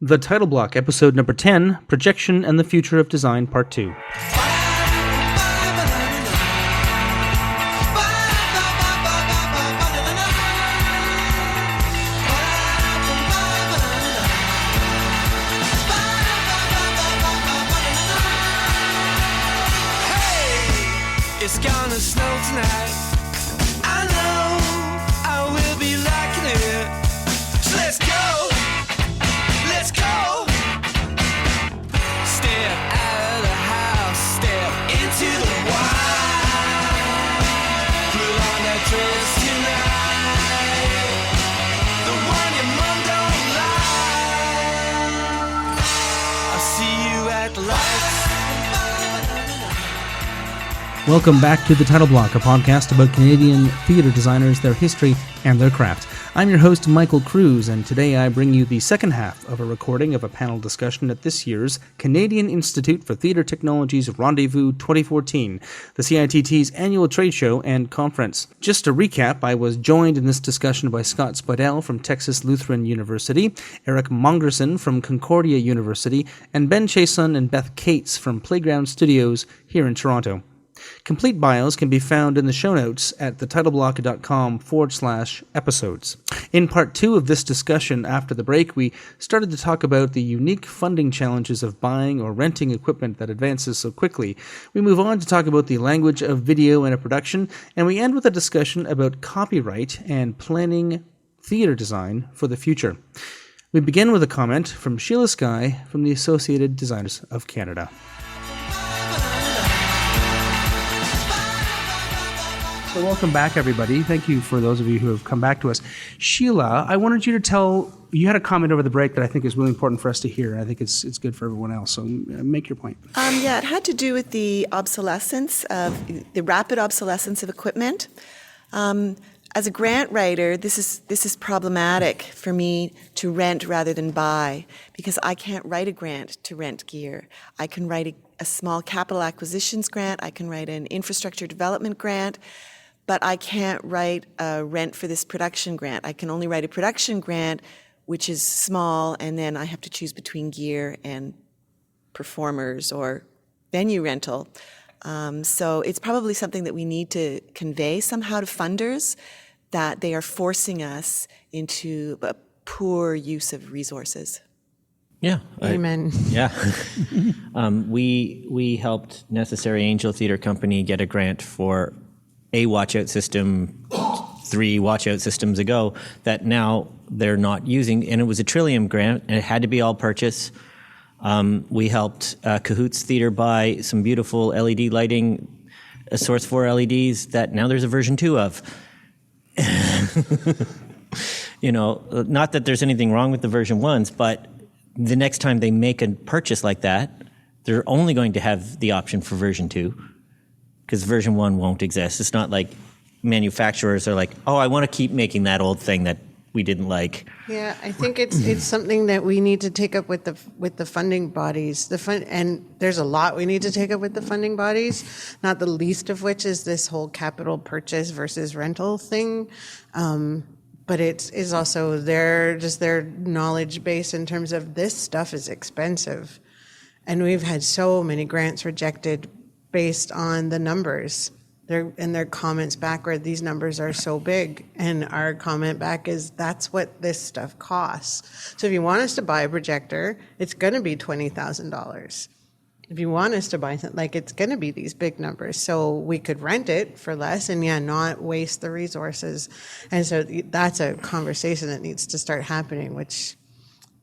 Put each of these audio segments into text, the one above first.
The Title Block, episode number 10, Projection and the Future of Design, Part 2. Hey, it's gonna snow tonight. I know I will be liking it. So let's go. Let's go. Step out of the house, step into the wild. Put on that dress tonight, the one your mom don't like. I'll see you at the lights. Welcome back to The Title Block, a podcast about Canadian theatre designers, their history, and their craft. I'm your host, Michael Kruse, and today I bring you the second half of a recording of a panel discussion at this year's Canadian Institute for Theatre Technology's Rendezvous 2014, the CITT's annual trade show and conference. Just to recap, I was joined in this discussion by Scott Spidell from Texas Lutheran University, Eric Mongerson from Concordia University, and Ben Chason and Beth Cates from Playground Studios here in Toronto. Complete bios can be found in the show notes at thetitleBlock.com/episodes. In part 2 of this discussion after the break, we started to talk about the unique funding challenges of buying or renting equipment that advances so quickly. We move on to talk about the language of video in a production, and we end with a discussion about copyright and planning theater design for the future. We begin with a comment from Sheila Skye from the Associated Designers of Canada. So welcome back, everybody. Thank you for those of you who have come back to us. Sheila, I wanted you to you had a comment over the break that I think is really important for us to hear. I think it's good for everyone else, so make your point. Yeah, it had to do with the rapid obsolescence of equipment. As a grant writer, this is problematic for me to rent rather than buy, because I can't write a grant to rent gear. I can write a small capital acquisitions grant, I can write an infrastructure development grant, but I can't write a rent for this production grant. I can only write a production grant, which is small, and then I have to choose between gear and performers or venue rental. So it's probably something that we need to convey somehow to funders, that they are forcing us into a poor use of resources. Yeah. Amen. We helped Necessary Angel Theatre Company get a grant for a watch-out system 3 watch-out systems ago that now they're not using, and it was a Trillium grant, and it had to be all purchase. We helped Cahoots Theatre buy some beautiful LED lighting, a Source 4 LEDs that now there's a version 2 of. You know, not that there's anything wrong with the version 1s, but the next time they make a purchase like that, they're only going to have the option for version 2, because version 1 won't exist. It's not like manufacturers are like, oh, I want to keep making that old thing that we didn't like. Yeah, I think it's something that we need to take up with the funding bodies. And there's a lot we need to take up with the funding bodies, not the least of which is this whole capital purchase versus rental thing. But it is also their knowledge base in terms of this stuff is expensive. And we've had so many grants rejected based on the numbers. Their comments back where these numbers are so big. And our comment back is, that's what this stuff costs. So if you want us to buy a projector, it's going to be $20,000. If you want us to buy something, it's going to be these big numbers. So we could rent it for less and not waste the resources. And so that's a conversation that needs to start happening, which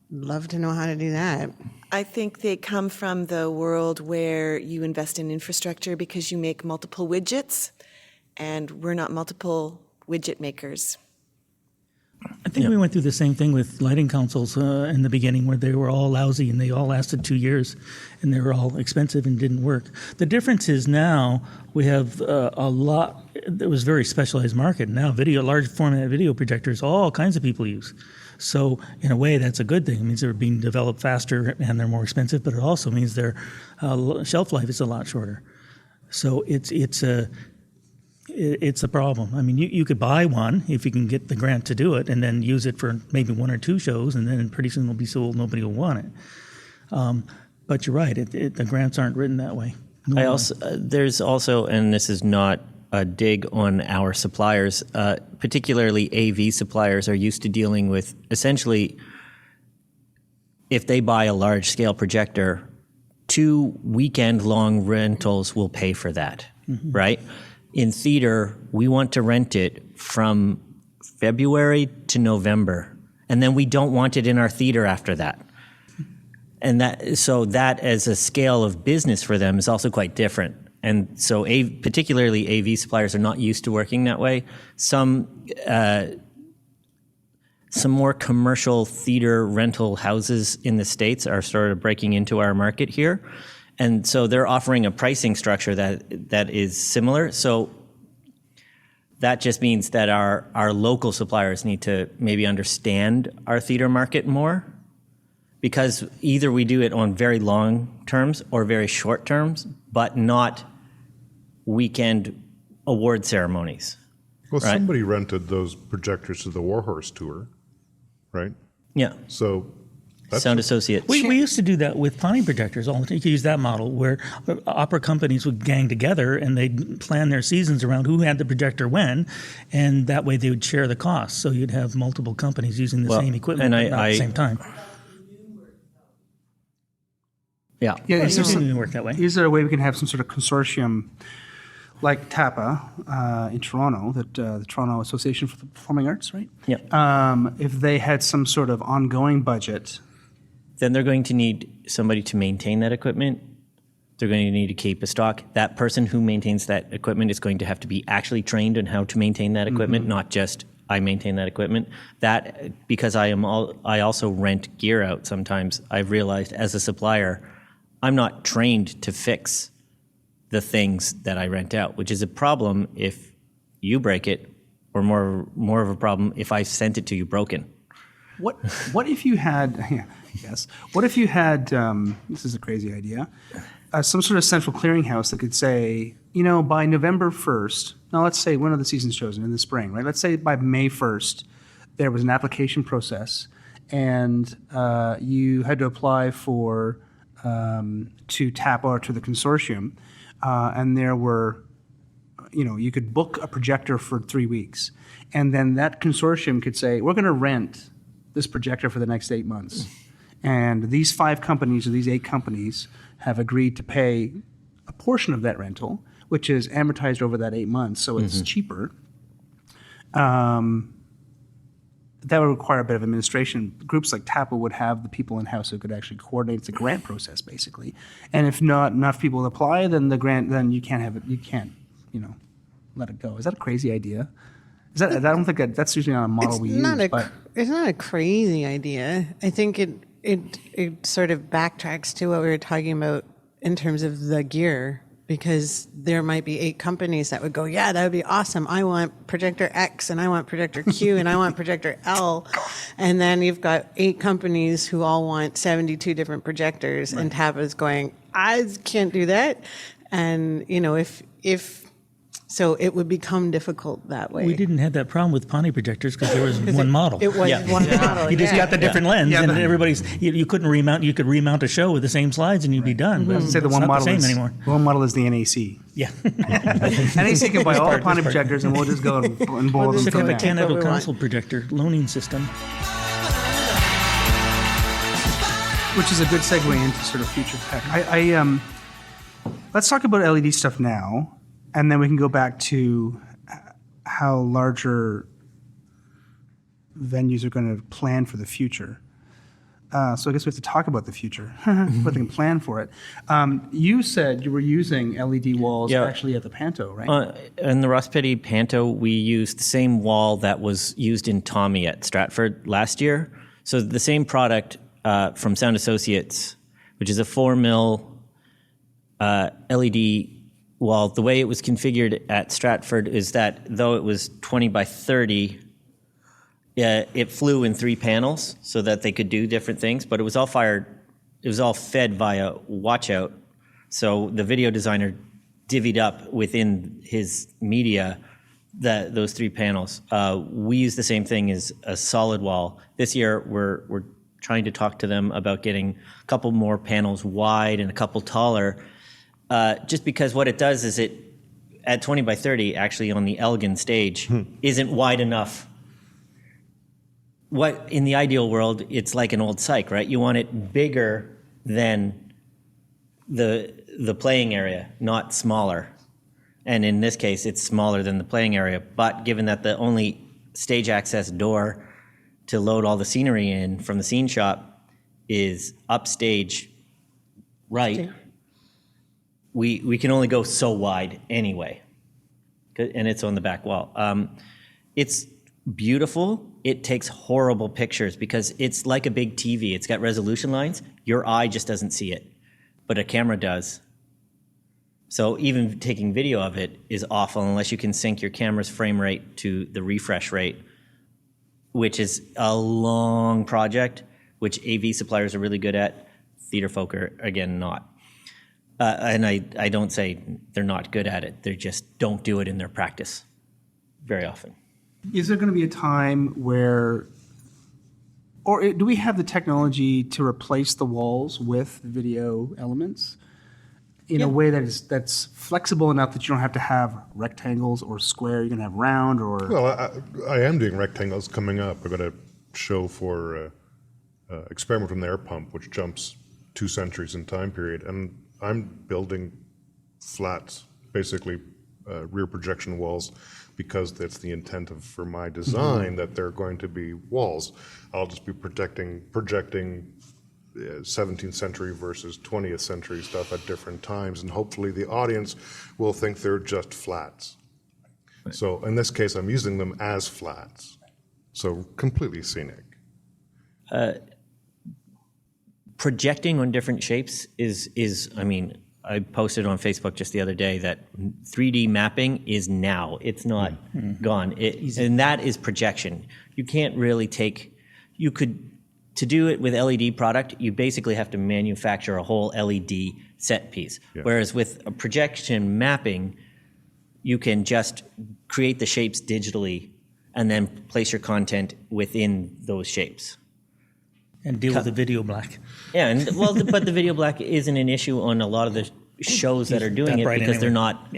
I'd love to know how to do that. I think they come from the world where you invest in infrastructure because you make multiple widgets, and we're not multiple widget makers. I think we went through the same thing with lighting consoles in the beginning, where they were all lousy and they all lasted 2 years and they were all expensive and didn't work. The difference is now we have a lot. It was a very specialized market. Now large format video projectors, all kinds of people use. So in a way, that's a good thing. It means they're being developed faster and they're more expensive, but it also means their shelf life is a lot shorter. So it's it's a problem. I mean, you could buy one if you can get the grant to do it, and then use it for maybe 1 or 2 shows, and then pretty soon it'll be sold. Nobody will want it. But you're right. The grants aren't written that way. There's also, and this is not a dig on our suppliers, particularly AV suppliers are used to dealing with essentially, if they buy a large scale projector, 2 weekend-long rentals will pay for that, right? In theater, we want to rent it from February to November, and then we don't want it in our theater after that. And that as a scale of business for them is also quite different. And so particularly AV suppliers are not used to working that way. Some more commercial theater rental houses in the States are sort of breaking into our market here. And so they're offering a pricing structure that is similar. So that just means that our local suppliers need to maybe understand our theater market more, because either we do it on very long terms or very short terms, but not weekend award ceremonies. Well, right? Somebody rented those projectors to the Warhorse tour, right? Yeah. So that's Sound Associates. We used to do that with Ponte projectors all the time. You could use that model where opera companies would gang together and they'd plan their seasons around who had the projector when, and that way they would share the costs. So you'd have multiple companies using the same equipment at the same time. Yeah. Yeah, It didn't work that way. Is there a way we can have some sort of consortium like TAPA in Toronto, the Toronto Association for the Performing Arts, right? Yeah. If they had some sort of ongoing budget. Then they're going to need somebody to maintain that equipment. They're going to need to keep a stock. That person who maintains that equipment is going to have to be actually trained on how to maintain that equipment, not just I maintain that equipment. That, because I also rent gear out sometimes, I've realized as a supplier, I'm not trained to fix the things that I rent out, which is a problem if you break it, or more of a problem if I sent it to you broken. What if you had, yes, what if you had, this is a crazy idea, some sort of central clearinghouse that could say, by November 1st, now let's say when are the seasons chosen? In the spring, right? Let's say by May 1st, there was an application process and you had to apply for, to TAPA or to the consortium, and there were, you could book a projector for 3 weeks. And then that consortium could say, we're going to rent this projector for the next 8 months. And these 5 companies or these 8 companies have agreed to pay a portion of that rental, which is amortized over that 8 months, so it's cheaper. That would require a bit of administration. Groups like TAPA would have the people in-house who could actually coordinate the grant process, basically. And if not enough people apply, then then you can't have it. You can't, let it go. Is that a crazy idea? I don't think that's usually not a model we use. It's not a crazy idea. I think it sort of backtracks to what we were talking about in terms of the gear, because there might be 8 companies that would go, yeah, that would be awesome. I want projector X, and I want projector Q, and I want projector L. And then you've got 8 companies who all want 72 different projectors, and TAPA's going, I can't do that. And, so it would become difficult that way. We didn't have that problem with Ponte projectors because there was one model. It was one model. You just got the different lens, and everybody's. You couldn't remount. You could remount a show with the same slides, and you'd be done. But Say the one not model the same is anymore. The one model is the NAC. Yeah. NAC can buy all the Ponte projectors, and we'll just go and boil them Should have from a there. Canada console projector loaning system. Which is a good segue into sort of future tech. Let's talk about LED stuff now. And then we can go back to how larger venues are going to plan for the future. So I guess we have to talk about the future, but they can plan for it. You said you were using LED walls actually at the Panto, right? In the Ross Petty Panto, we used the same wall that was used in Tommy at Stratford last year. So the same product from Sound Associates, which is a 4 mil LED wall. The way it was configured at Stratford is that though it was 20 by 30, it flew in 3 panels so that they could do different things, but it was all fed via watch out. So the video designer divvied up within his media, those 3 panels. We use the same thing as a solid wall. This year, we're trying to talk to them about getting a couple more panels wide and a couple taller, just because what it does is it, at 20 by 30, actually on the Elgin stage, isn't wide enough. What in the ideal world, it's like an old cyc, right? You want it bigger than the playing area, not smaller. And in this case, it's smaller than the playing area. But given that the only stage access door to load all the scenery in from the scene shop is upstage right, we can only go so wide anyway. And it's on the back wall. It's beautiful. It takes horrible pictures because it's like a big TV. It's got resolution lines. Your eye just doesn't see it, but a camera does. So even taking video of it is awful unless you can sync your camera's frame rate to the refresh rate, which is a long project, which AV suppliers are really good at. Theater folk are, again, not. And I don't say they're not good at it. They just don't do it in their practice very often. Is there going to be a time where, or do we have the technology to replace the walls with video elements in a way that's flexible enough that you don't have to have rectangles or square? You can have round or. Well, I am doing rectangles coming up. I've got a show for Experiment from the Air Pump, which jumps 2 centuries in time period, and I'm building flats, basically rear projection walls, because that's the intent for my design, that they're going to be walls. I'll just be projecting 17th century versus 20th century stuff at different times, and hopefully the audience will think they're just flats. Right. So in this case, I'm using them as flats, so completely scenic. Projecting on different shapes is I mean, I posted on Facebook just the other day that 3D mapping is now. It's not gone. And that is projection. You can't really to do it with LED product, you basically have to manufacture a whole LED set piece. Yeah. Whereas with a projection mapping, you can just create the shapes digitally and then place your content within those shapes. And deal with the video black. Yeah, but the video black isn't an issue on a lot of the shows that are doing it because they're not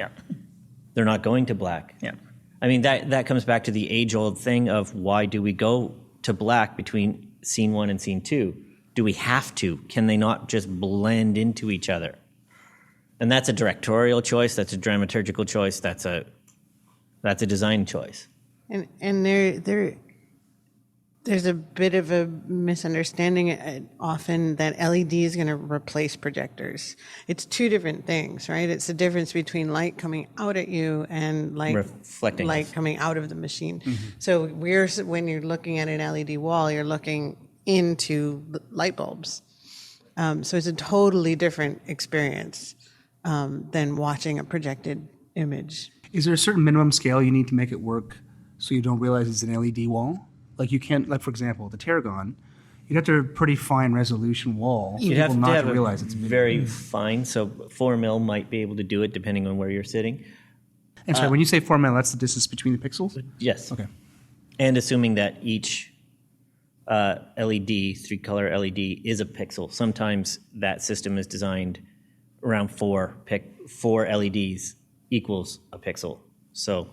going to black. Yeah. I mean, that comes back to the age-old thing of why do we go to black between scene 1 and scene 2? Do we have to? Can they not just blend into each other? And that's a directorial choice, that's a dramaturgical choice, that's a design choice. And there's a bit of a misunderstanding often that LED is going to replace projectors. It's 2 different things, right? It's the difference between light coming out at you and reflecting light coming out of the machine. Mm-hmm. So when you're looking at an LED wall, you're looking into light bulbs. So it's a totally different experience than watching a projected image. Is there a certain minimum scale you need to make it work so you don't realize it's an LED wall? Like you can't, like for example, the Tarragon, you'd have to have a pretty fine resolution wall. You'd have to have realize it's very fine. So 4 mil might be able to do it depending on where you're sitting. And sorry, when you say 4 mil, that's the distance between the pixels? Yes. Okay. And assuming that each LED, 3-color LED, is a pixel. Sometimes that system is designed around 4 LEDs equals a pixel. So,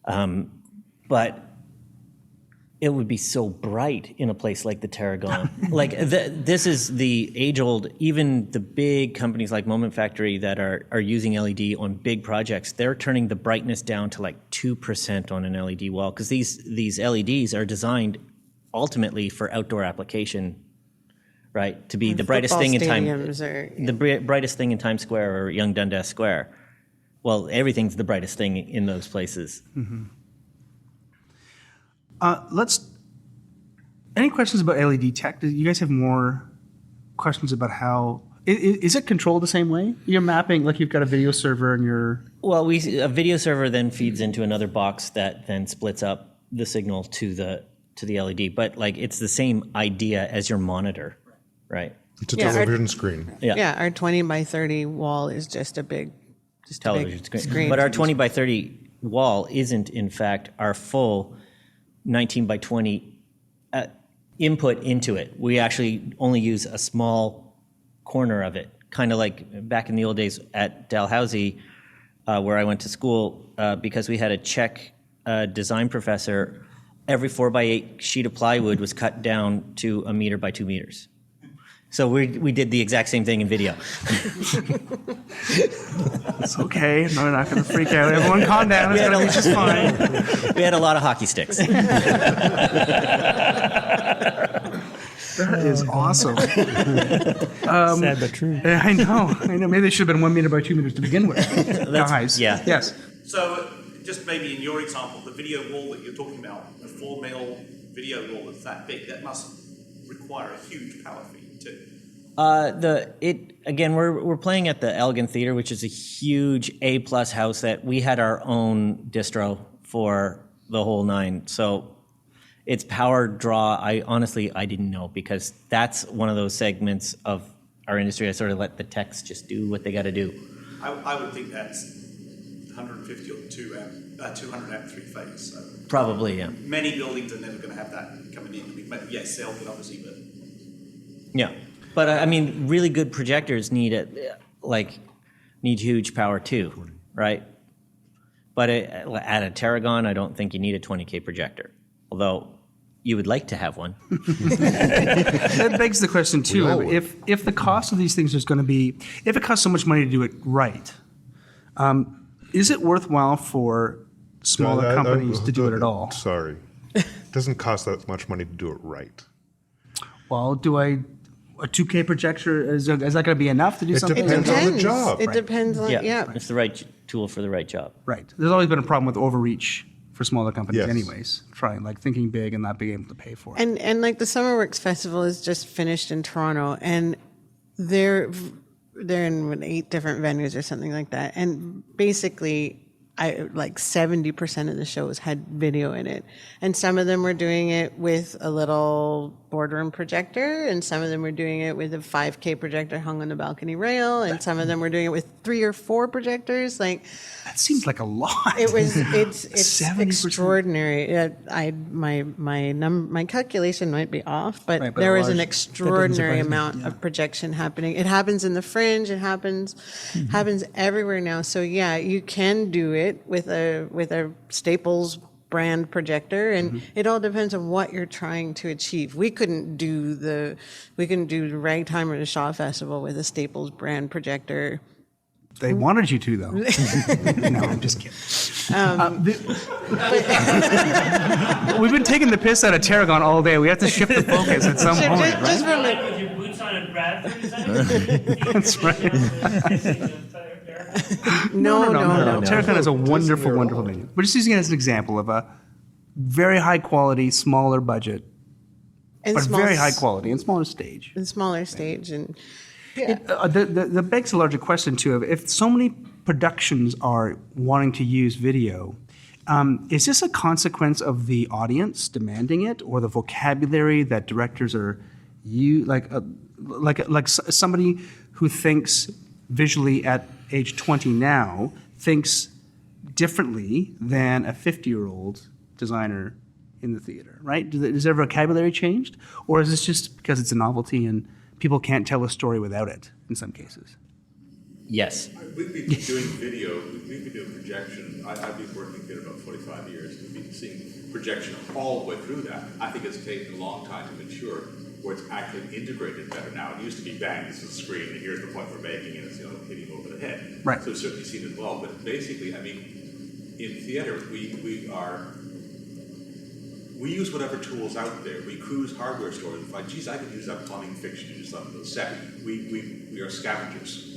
but it would be so bright in a place like the Tarragon. This is the age-old, even the big companies like Moment Factory that are using LED on big projects, they're turning the brightness down to like 2% on an LED wall because these LEDs are designed ultimately for outdoor application, right? To be the brightest thing in the brightest thing in Times Square or Young Dundas Square. Well, everything's the brightest thing in those places. Mm-hmm. Any questions about LED tech? Do you guys have more questions about how, is it controlled the same way? You're mapping, like you've got a video server and you're... Well, a video server then feeds into another box that then splits up the signal to the LED, but like it's the same idea as your monitor. right? It's a Yeah, our- television screen. Yeah, our 20 by 30 wall is just a big Television big screen. But our 20 by 30 wall isn't, in fact, our full 19 by 20 input into it. We actually only use a small corner of it, kind of like back in the old days at Dalhousie, where I went to school, because we had a Czech design professor. Every 4x8 sheet of plywood was cut down to 1 meter by 2 meters. So we did the exact same thing in video. It's okay. No, we're not going to freak out. Everyone calm down. It's going to be just fine. We had a lot of hockey sticks. That is awesome. Sad but true. I know. Maybe they should have been 1 meter by 2 meters to begin with. Guys. yeah. Yes. So, just maybe in your example, the video wall that you're talking about, the 4 mil video wall that's that big, that must require a huge power feed too. Again, we're playing at the Elgin Theater, which is a huge A+ house that we had our own distro for the whole 9. So its power draw, I didn't know, because that's one of those segments of our industry. I sort of let the techs just do what they got to do. I would think that's 150 or 200 amp 3-phase. So Probably, yeah. many buildings are never going to have that coming in. I mean, yes, Elgin obviously, but Yeah. But I mean, really good projectors need huge power too, right? But at a Tarragon, I don't think you need a 20K projector, although you would like to have one. That begs the question too. all would. If the cost of these things is going to be, if it costs so much money to do it right, is it worthwhile for smaller companies to do it at all? Sorry. It doesn't cost that much money to do it right. Well, a 2K projector, is that going to be enough to do It something? depends on the job. It depends on, yeah. It's the right tool for the right job. Right. There's always been a problem with overreach for smaller companies Yes. anyways, thinking big and not being able to pay for it. And like the Summerworks Festival is just finished in Toronto, and they're in 8 different venues or something like that. And basically, 70% of the shows had video in it, and some of them were doing it with a little boardroom projector, and some of them were doing it with a 5K projector hung on the balcony rail, and some of them were doing it with 3 or 4 projectors. Like, That seems like a lot. it's 70%. extraordinary. My calculation might be off, but Right, but there a was an large- extraordinary that doesn't surprise me, amount yeah. of projection happening. It happens in the Fringe. It happens everywhere now. So yeah, you can do it with a Staples brand projector, and it all depends on what you're trying to achieve. We couldn't do the Ragtime or the Shaw Festival with a Staples brand projector. They wanted you to, though. No, I'm just kidding. We've been taking the piss out of Tarragon all day. We have to shift the focus at some point, right? Just from a, With your boots on and Bradford, That's right. no. Tarragon is a wonderful, wonderful venue. We're just using it as an example of a very high quality, smaller budget, And but small- very high quality and smaller stage. and smaller stage, and The begs a larger question too. If so many productions are wanting to use video, is this a consequence of the audience demanding it, or the vocabulary that directors are somebody who thinks visually at age 20 now thinks differently than a 50-year-old designer in the theater, right? Is their vocabulary changed, or is this just because it's a novelty and people can't tell a story without it in some cases? Yes. We've been doing video, we've been doing projection. I've been working in theater about 45 years. We've been seeing projection all the way through that. I think it's taken a long time to mature, where it's actually integrated better now. It used to be, bang, this is the screen, and here's the point we're making, and it's hitting over the head. Right. So we've certainly seen it well. But basically, I mean, in theater, we use whatever tools out there. We cruise hardware stores and find, geez, I could use that plumbing fixture to do something set. We are scavengers.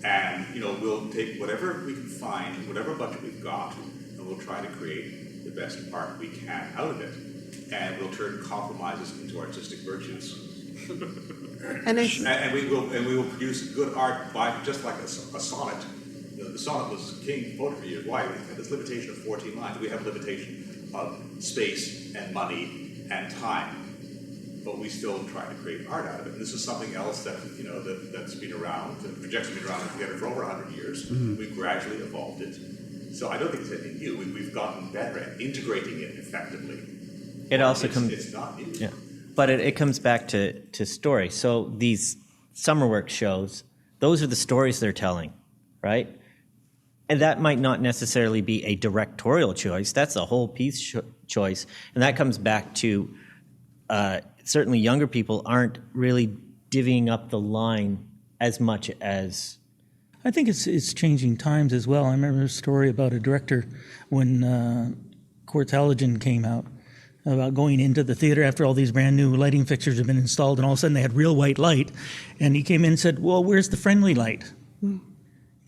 And, we'll take whatever we can find, whatever budget we've got, and we'll try to create the best part we can out of it. And we'll turn compromises into artistic virtues. and it's, And we will produce good art by just like a sonnet. The sonnet was king poetry for years. Why? We had this limitation of 14 lines. We have a limitation of space and money and time. but we still try to create art out of it. And this is something else that, you know, that's been around, and projections have been around together for over 100 years. We've gradually evolved it. So I don't think it's anything new. We've gotten better at integrating it effectively. It also comes. It's not new. Yeah, but it comes back to story. So these summer work shows, those are the stories they're telling, right? And that might not necessarily be a directorial choice. That's a whole piece choice. And that comes back to certainly younger people aren't really divvying up the line as much as... I think it's changing times as well. I remember a story about a director when Quartz Halogen came out, about going into the theater after all these brand new lighting fixtures had been installed, and all of a sudden they had real white light. And he came in and said, well, where's the friendly light?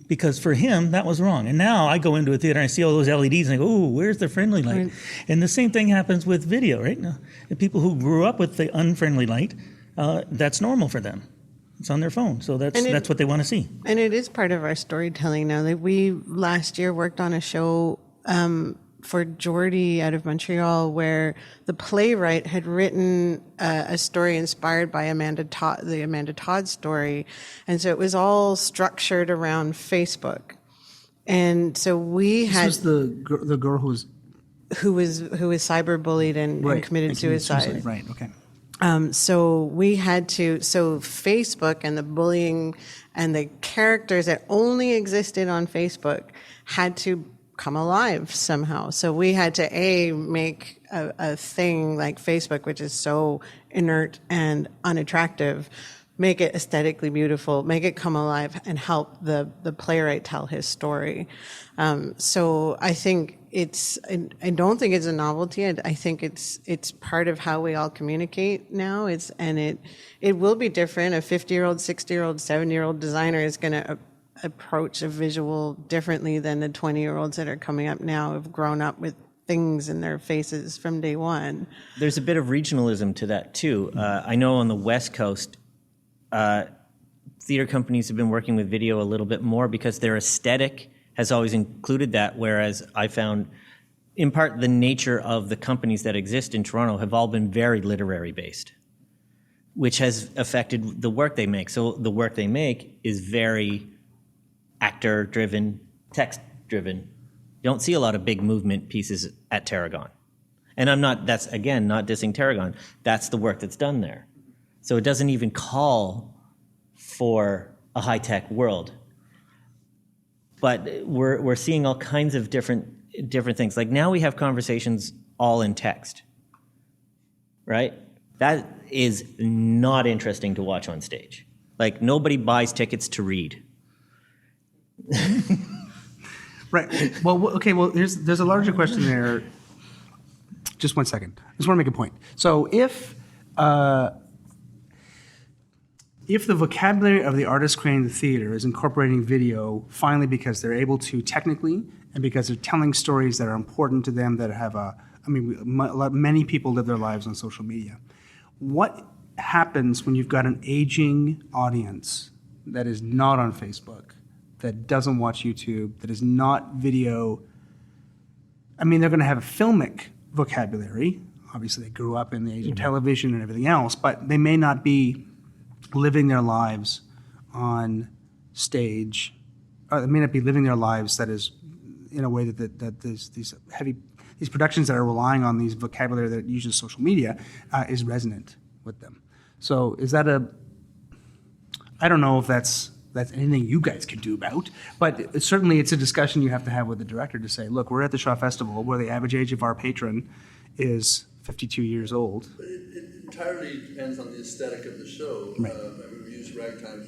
Because for him, that was wrong. And now I go into a theater and I see all those LEDs and I go, oh, where's the friendly light? Right. And the same thing happens with video, right? Now, the people who grew up with the unfriendly light, that's normal for them. It's on their phone, so that's what they want to see. And it is part of our storytelling now. That we last year worked on a show for Geordie out of Montreal, where the playwright had written a story inspired by the Amanda Todd story, and so it was all structured around Facebook. And so we had this was the girl who was cyberbullied and committed suicide. Right. Okay. So we had to, Facebook and the bullying and the characters that only existed on Facebook had to come alive somehow. So we had to make a thing like Facebook, which is so inert and unattractive, make it aesthetically beautiful, make it come alive, and help the playwright tell his story. So I think I don't think it's a novelty. I think it's part of how we all communicate now. It will be different. A 50-year-old, 60-year-old, 70-year-old designer is going to approach a visual differently than the 20-year-olds that are coming up now, have grown up with things in their faces from day one. There's a bit of regionalism to that too. I know on the West Coast, theater companies have been working with video a little bit more because their aesthetic has always included that, whereas I found, in part, the nature of the companies that exist in Toronto have all been very literary based, which has affected the work they make. So the work they make is very actor driven, text driven. You don't see a lot of big movement pieces at Tarragon. And that's again not dissing Tarragon. That's the work that's done there. So it doesn't even call for a high-tech world. But we're seeing all kinds of different things. Like now we have conversations all in text, right? That is not interesting to watch on stage. Like nobody buys tickets to read. Right. Well, okay. Well, there's a larger question there. Just 1 second. I just want to make a point. So if the vocabulary of the artist creating the theater is incorporating video, finally because they're able to technically, and because they're telling stories that are important to them, that have many people live their lives on social media. What happens when you've got an aging audience that is not on Facebook, that doesn't watch YouTube, that is not video? I mean, they're going to have a filmic vocabulary. Obviously, they grew up in the age of television and everything else, but they may not be living their lives on stage. They may not be living their lives, that is, in a way that these productions that are relying on these vocabulary that uses social media is resonant with them. So is that I don't know if that's anything you guys could do about, but certainly it's a discussion you have to have with the director to say, look, we're at the Shaw Festival where the average age of our patron is 52 years old. But it entirely depends on the aesthetic of the show. Right. We used ragtime,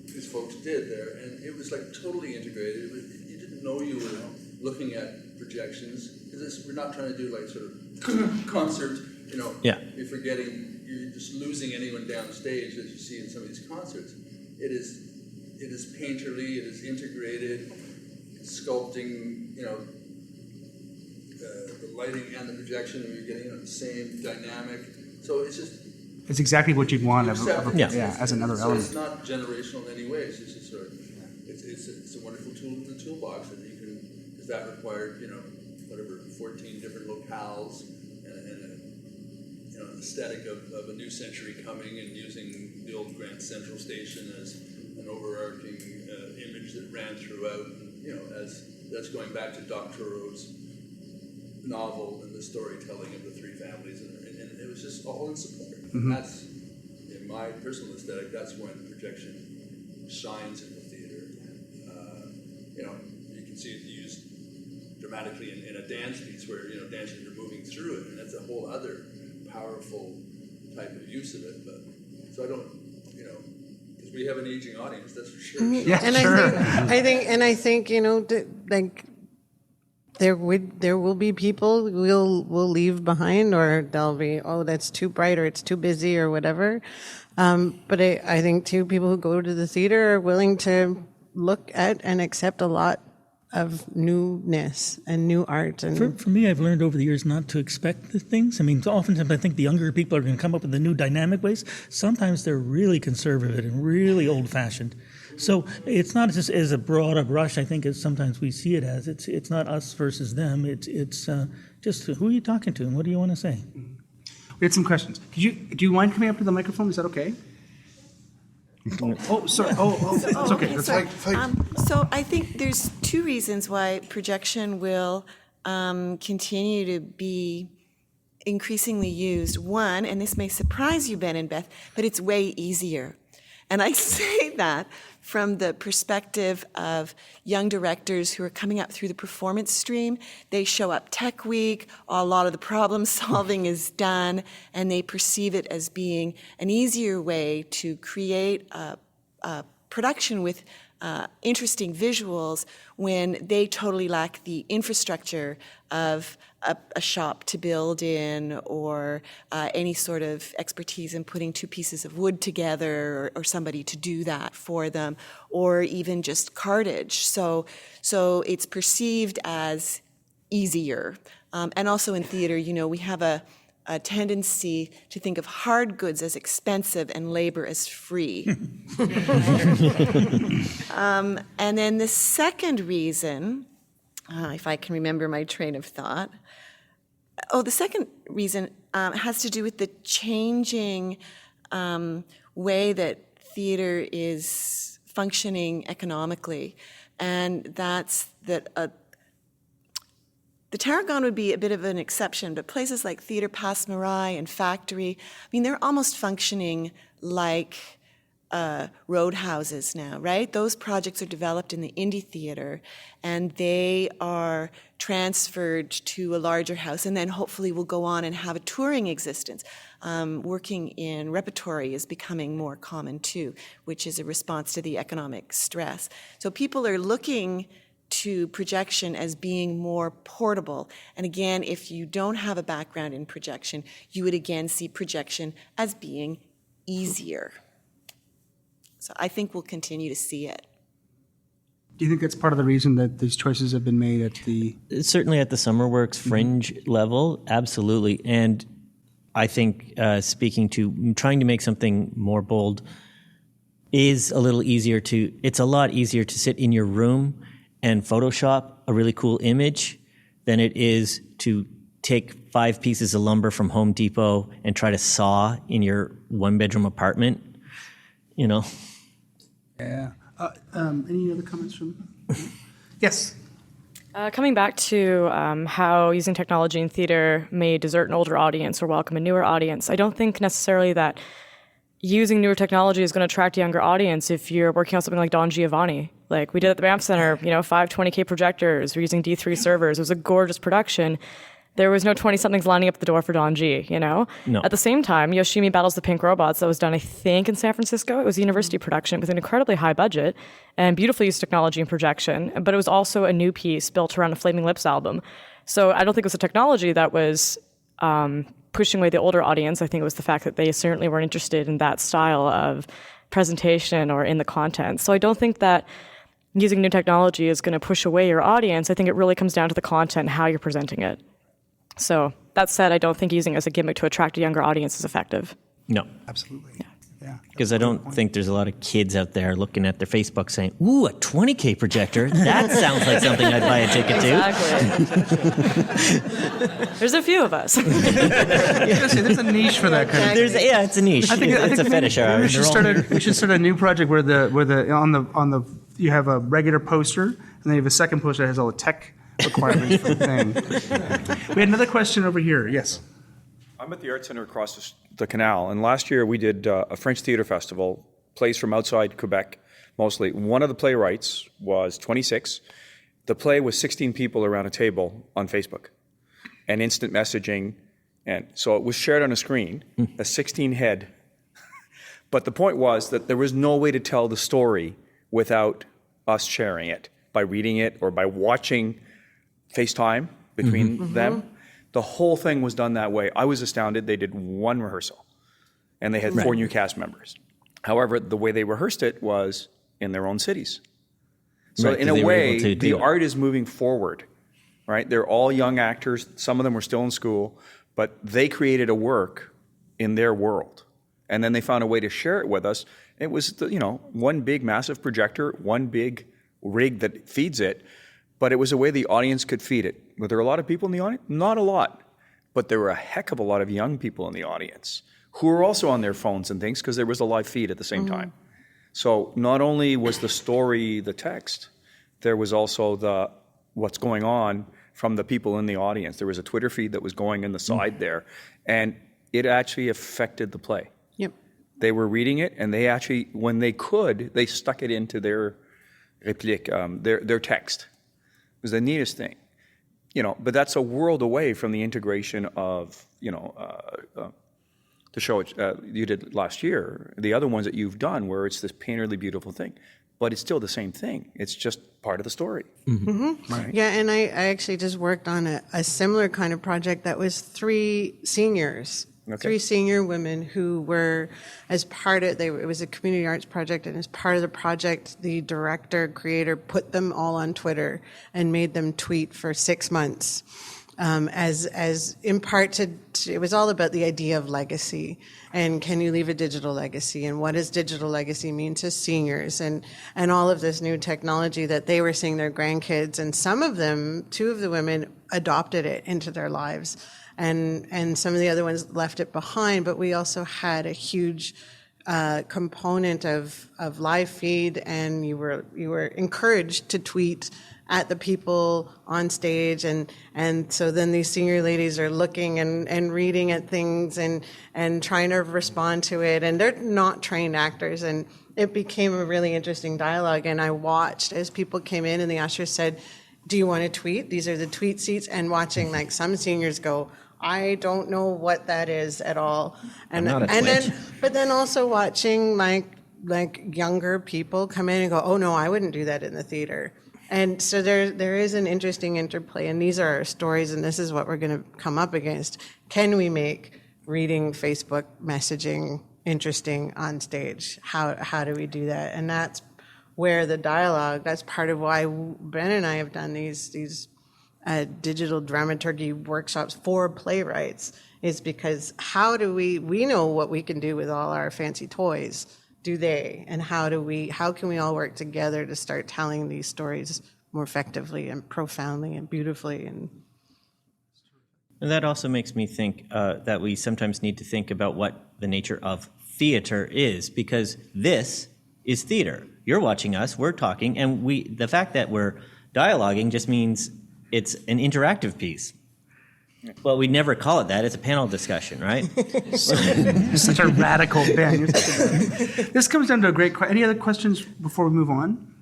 these folks did there, and it was like totally integrated. You didn't know you were looking at projections, because we're not trying to do like sort of concert, Yeah. you're just losing anyone downstage as you see in some of these concerts. It is painterly, it is integrated, it's sculpting, the lighting and the projection, and you're getting the same dynamic. So It's exactly what you'd want as another so element. it's not generational in any ways. It's just it's a wonderful tool in the toolbox that you can, because that required 14 different locales and aesthetic of a new century coming and using the old Grand Central Station as an overarching image that ran throughout. And, as that's going back to Doc Turo's novel and the storytelling of the three families, and it was just all in support. Mm-hmm. That's, in my personal aesthetic, that's when projection shines in the theater. You can see it used dramatically in a dance piece where dancers are moving through it, and that's a whole other powerful type of use of it. But so I don't, because we have an aging audience, that's for sure. Mm-hmm. Yeah, and sure. I think like there will be people we'll leave behind, or they'll be, oh, that's too bright, or it's too busy, or whatever. But I think too, people who go to the theater are willing to look at and accept a lot of newness and new art. And for me, I've learned over the years not to expect the things. I mean, oftentimes I think the younger people are going to come up with the new dynamic ways. Sometimes they're really conservative and really old-fashioned. So it's not just as a broad a brush. I think sometimes we see it as it's not us versus them. It's just who are you talking to and what do you want to say? We had some questions. Do you mind coming up to the microphone? Is that okay? Oh, sorry. It's okay. That's so I think there's two reasons why projection will continue to be increasingly used. One, and this may surprise you, Ben and Beth, but it's way easier. And I say that from the perspective of young directors who are coming up through the performance stream. They show up Tech Week, a lot of the problem solving is done, and they perceive it as being an easier way to create a production with interesting visuals when they totally lack the infrastructure of a shop to build in, or any sort of expertise in putting two pieces of wood together, or somebody to do that for them, or even just cartage. So it's perceived as easier. And also in theater, we have a tendency to think of hard goods as expensive and labor as free. And then the second reason, if I can remember my train of thought, the second reason has to do with the changing way that theater is functioning economically. And that's that the Tarragon would be a bit of an exception, but places like Theatre Passe Muraille and Factory, they're almost functioning like roadhouses now, right? Those projects are developed in the indie theater, and they are transferred to a larger house, and then hopefully will go on and have a touring existence. Working in repertory is becoming more common too, which is a response to the economic stress. So people are looking to projection as being more portable. And again, if you don't have a background in projection, you would again see projection as being easier. So I think we'll continue to see it. Do you think that's part of the reason that these choices have been made at the... Certainly at the SummerWorks fringe level, absolutely. And I think speaking to trying to make something more bold is a little easier it's a lot easier to sit in your room and Photoshop a really cool image than it is to take 5 pieces of lumber from Home Depot and try to saw in your one-bedroom apartment, Yeah. Any other comments from... Yes. Coming back to how using technology in theater may desert an older audience or welcome a newer audience, I don't think necessarily that using newer technology is going to attract a younger audience if you're working on something like Don Giovanni. Like we did at the Banff Center, 5 20K projectors, we're using D3 servers. It was a gorgeous production. There was no 20-somethings lining up at the door for Don G, No. At the same time, Yoshimi Battles the Pink Robots, that was done, I think, in San Francisco. It was a university production with an incredibly high budget and beautifully used technology and projection, but it was also a new piece built around a Flaming Lips album. So I don't think it was the technology that was pushing away the older audience. I think it was the fact that they certainly weren't interested in that style of presentation or in the content. So I don't think that using new technology is going to push away your audience. I think it really comes down to the content and how you're presenting it. So that said, I don't think using it as a gimmick to attract a younger audience is effective. No. Absolutely. Yeah. Yeah. Because I don't think there's a lot of kids out there looking at their Facebook saying, "Ooh, a 20K projector? That sounds like something I'd buy a ticket to." Exactly. There's a few of us. There's a niche for that kind of thing. It's a niche. It's a fetish. Maybe we should start a new project where on the you have a regular poster and then you have a second poster that has all the tech requirements for the thing. We had another question over here. Yes. I'm at the Art Center across the canal, and last year we did a French theater festival, plays from outside Quebec mostly. One of the playwrights was 26. The play was 16 people around a table on Facebook and instant messaging, and so it was shared on a screen, a 16 head. But the point was that there was no way to tell the story without us sharing it, by reading it or by watching FaceTime between them. The whole thing was done that way. I was astounded. They did one rehearsal, and they had 4 new cast members. However, the way they rehearsed it was in their own cities. So in a way, the art is moving forward, right? They're all young actors. Some of them were still in school, but they created a work in their world. And then they found a way to share it with us. It was, one big, massive projector, one big rig that feeds it, but it was a way the audience could feed it. Were there a lot of people in the audience? Not a lot, but there were a heck of a lot of young people in the audience who were also on their phones and things because there was a live feed at the same time. So not only was the story the text, there was also what's going on from the people in the audience. There was a Twitter feed that was going in the side there, and it actually affected the play. Yep. They were reading it, and they actually, when they could, they stuck it into their réplique, their text. It was the neatest thing, But that's a world away from the integration of, the show you did last year, the other ones that you've done, where it's this painterly, beautiful thing, but it's still the same thing. It's just part of the story. Right. Yeah, and I actually just worked on a similar kind of project that was 3 seniors. Okay. 3 senior women who were, as part of, it was a community arts project, and as part of the project, the director, creator put them all on Twitter and made them tweet for 6 months. As in part it was all about the idea of legacy, and can you leave a digital legacy, and what does digital legacy mean to seniors, and all of this new technology that they were seeing their grandkids, and some of them, 2 of the women adopted it into their lives. And some of the other ones left it behind, but we also had a huge component of live feed, and you were encouraged to tweet at the people on stage, and so then these senior ladies are looking and reading at things and trying to respond to it, and they're not trained actors, and it became a really interesting dialogue. And I watched as people came in, and the usher said, "Do you want to tweet? These are the tweet seats." And watching like some seniors go, "I don't know what that is at all," and then also watching like younger people come in and go, "Oh no, I wouldn't do that in the theater." And so there is an interesting interplay, and these are our stories, and this is what we're going to come up against. Can we make reading Facebook messaging interesting on stage? How do we do that? And that's where the dialogue. That's part of why Ben and I have done these digital dramaturgy workshops for playwrights, is because how do we know what we can do with all our fancy toys, do they? And how can we all work together to start telling these stories more effectively and profoundly and beautifully? And that also makes me think that we sometimes need to think about what the nature of theater is, because this is theater. You're watching us, we're talking, and the fact that we're dialoguing just means it's an interactive piece. Well, we never call it that. It's a panel discussion, right? Such a radical Ben. This comes down to a great question. Any other questions before we move on?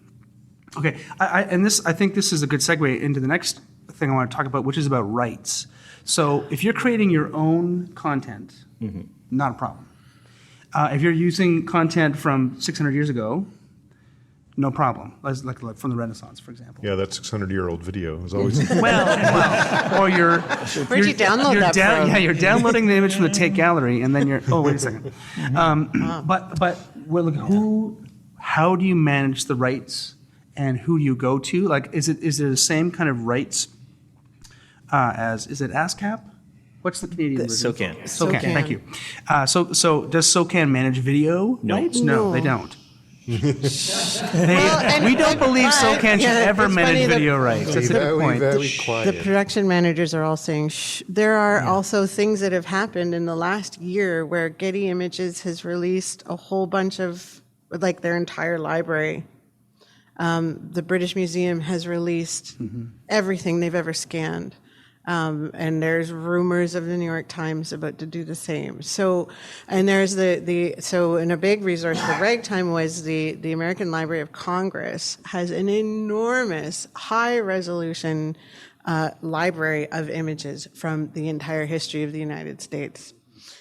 Okay, I think this is a good segue into the next thing I want to talk about, which is about rights. So if you're creating your own content, not a problem. If you're using content from 600 years ago, no problem. Like from the Renaissance, for example. Yeah, that 600-year-old video is always. well, or where'd you download that from? Yeah, you're downloading the image from the Tate Gallery, and then you're. Oh, wait a second. But how do you manage the rights, and who do you go to? Like, is there the same kind of rights is it ASCAP? What's the Canadian version? SOCAN. SOCAN, SOCAN. thank you. So does SOCAN manage video rights? No, No. they don't. Well, and- We don't believe but- SOCAN should yeah, ever it's manage funny that- video rights. That's a good point. Very The quiet. production managers are all saying, shh. There are also things that have happened in the last year where Getty Images has released a whole bunch of, like, their entire library. The British Museum has released everything they've ever scanned. And there's rumors of the New York Times about to do the same. So, and there's so in a big resource for ragtime was the American Library of Congress has an enormous high resolution library of images from the entire history of the United States.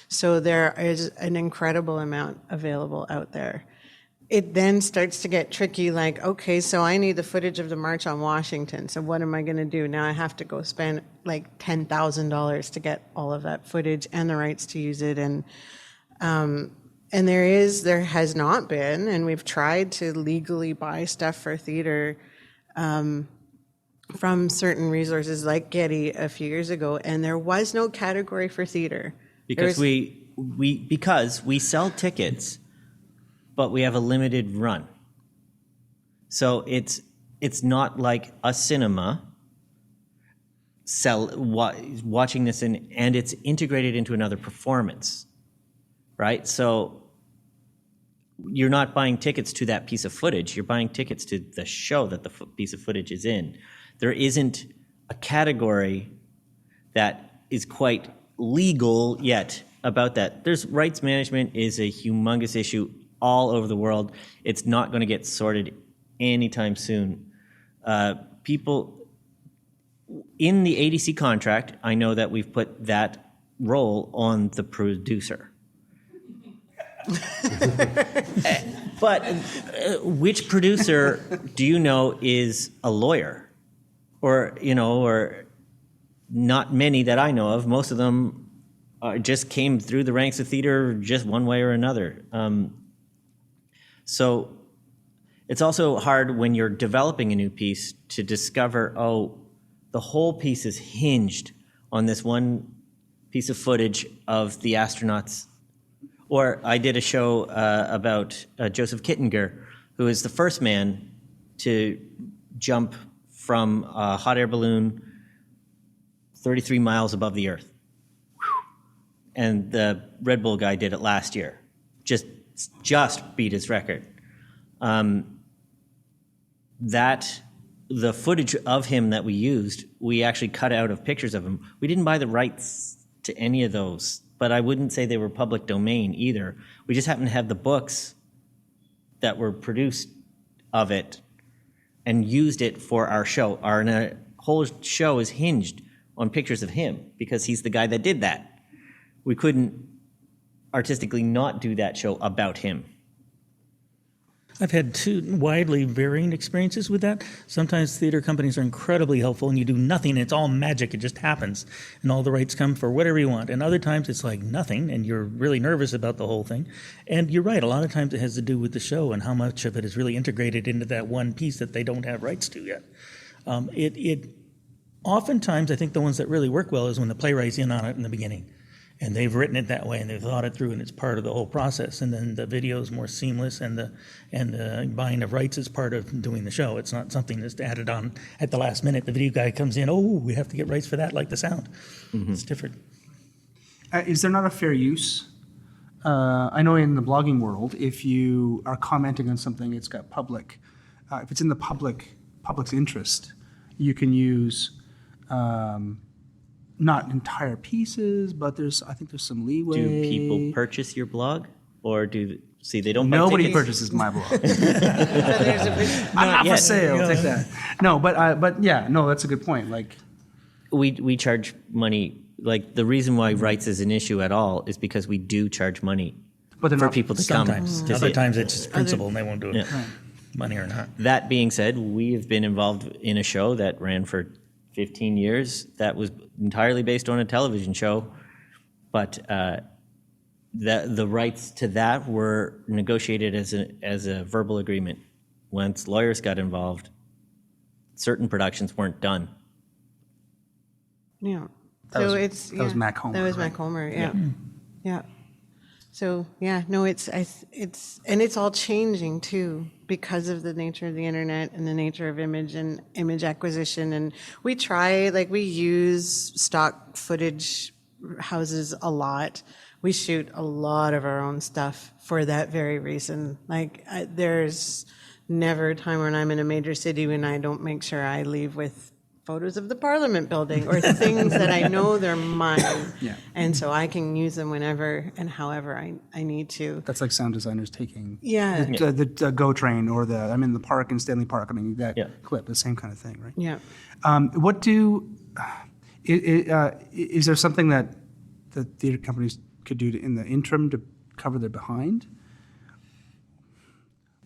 So there is an incredible amount available out there. It then starts to get tricky, like, okay, so I need the footage of the March on Washington. So what am I going to do? Now I have to go spend like $10,000 to get all of that footage and the rights to use it. And there has not been, and we've tried to legally buy stuff for theater from certain resources like Getty a few years ago, and there was no category for theater. Because we sell tickets, but we have a limited run. So it's not like a cinema watching this and it's integrated into another performance, right? So you're not buying tickets to that piece of footage. You're buying tickets to the show that the piece of footage is in. There isn't a category that is quite legal yet about that. There's rights management is a humongous issue all over the world. It's not going to get sorted anytime soon. People in the ADC contract, I know that we've put that role on the producer. But which producer do you know is a lawyer? Or not many that I know of. Most of them just came through the ranks of theater just one way or another. So it's also hard when you're developing a new piece to discover, the whole piece is hinged on this one piece of footage of the astronauts. Or I did a show about Joseph Kittinger, who is the first man to jump from a hot air balloon 33 miles above the Earth. And the Red Bull guy did it last year. Just beat his record. The footage of him that we used, we actually cut out of pictures of him. We didn't buy the rights to any of those, but I wouldn't say they were public domain either. We just happened to have the books that were produced of it and used it for our show. Our whole show is hinged on pictures of him because he's the guy that did that. We couldn't artistically not do that show about him. I've had two widely varying experiences with that. Sometimes theater companies are incredibly helpful and you do nothing, and it's all magic, it just happens, and all the rights come for whatever you want. And other times it's like nothing, and you're really nervous about the whole thing. And you're right, a lot of times it has to do with the show and how much of it is really integrated into that one piece that they don't have rights to yet. Oftentimes, I think the ones that really work well is when the playwright's in on it in the beginning. And they've written it that way, and they've thought it through, and it's part of the whole process. And then the video is more seamless, and the buying of rights is part of doing the show. It's not something that's added on at the last minute. The video guy comes in, we have to get rights for that, like the sound. Mm-hmm. It's different. Is there not a fair use? I know in the blogging world, if you are commenting on something, it's got public. If it's in the public's interest, you can use. Not entire pieces, but I think there's some leeway. Do people purchase your blog, or they don't? Nobody purchases my blog. I'm not for sale. Take that. No, but yeah, no, that's a good point. Like, we charge money. Like the reason why rights is an issue at all is because we do charge money for people to sometimes. come. Other times it's just principle, and they won't do it, money or not. That being said, we have been involved in a show that ran for 15 years that was entirely based on a television show, but the rights to that were negotiated as a verbal agreement. Once lawyers got involved, certain productions weren't done. Yeah. So it's that was Mac Homer. That was right? Mac Homer. Yeah. Yeah. So yeah, no, it's and it's all changing too because of the nature of the internet and the nature of image and image acquisition. And we use stock footage houses a lot. We shoot a lot of our own stuff for that very reason. There's never a time when I'm in a major city when I don't make sure I leave with photos of the Parliament building or things that I know they're mine. Yeah. And so I can use them whenever and however I need to. That's like sound designers taking Yeah. the Go Train or I'm in the park in Stanley Park. I mean, that clip, the same kind of thing, right? Yeah. Is there something that the theater companies could do in the interim to cover their behind?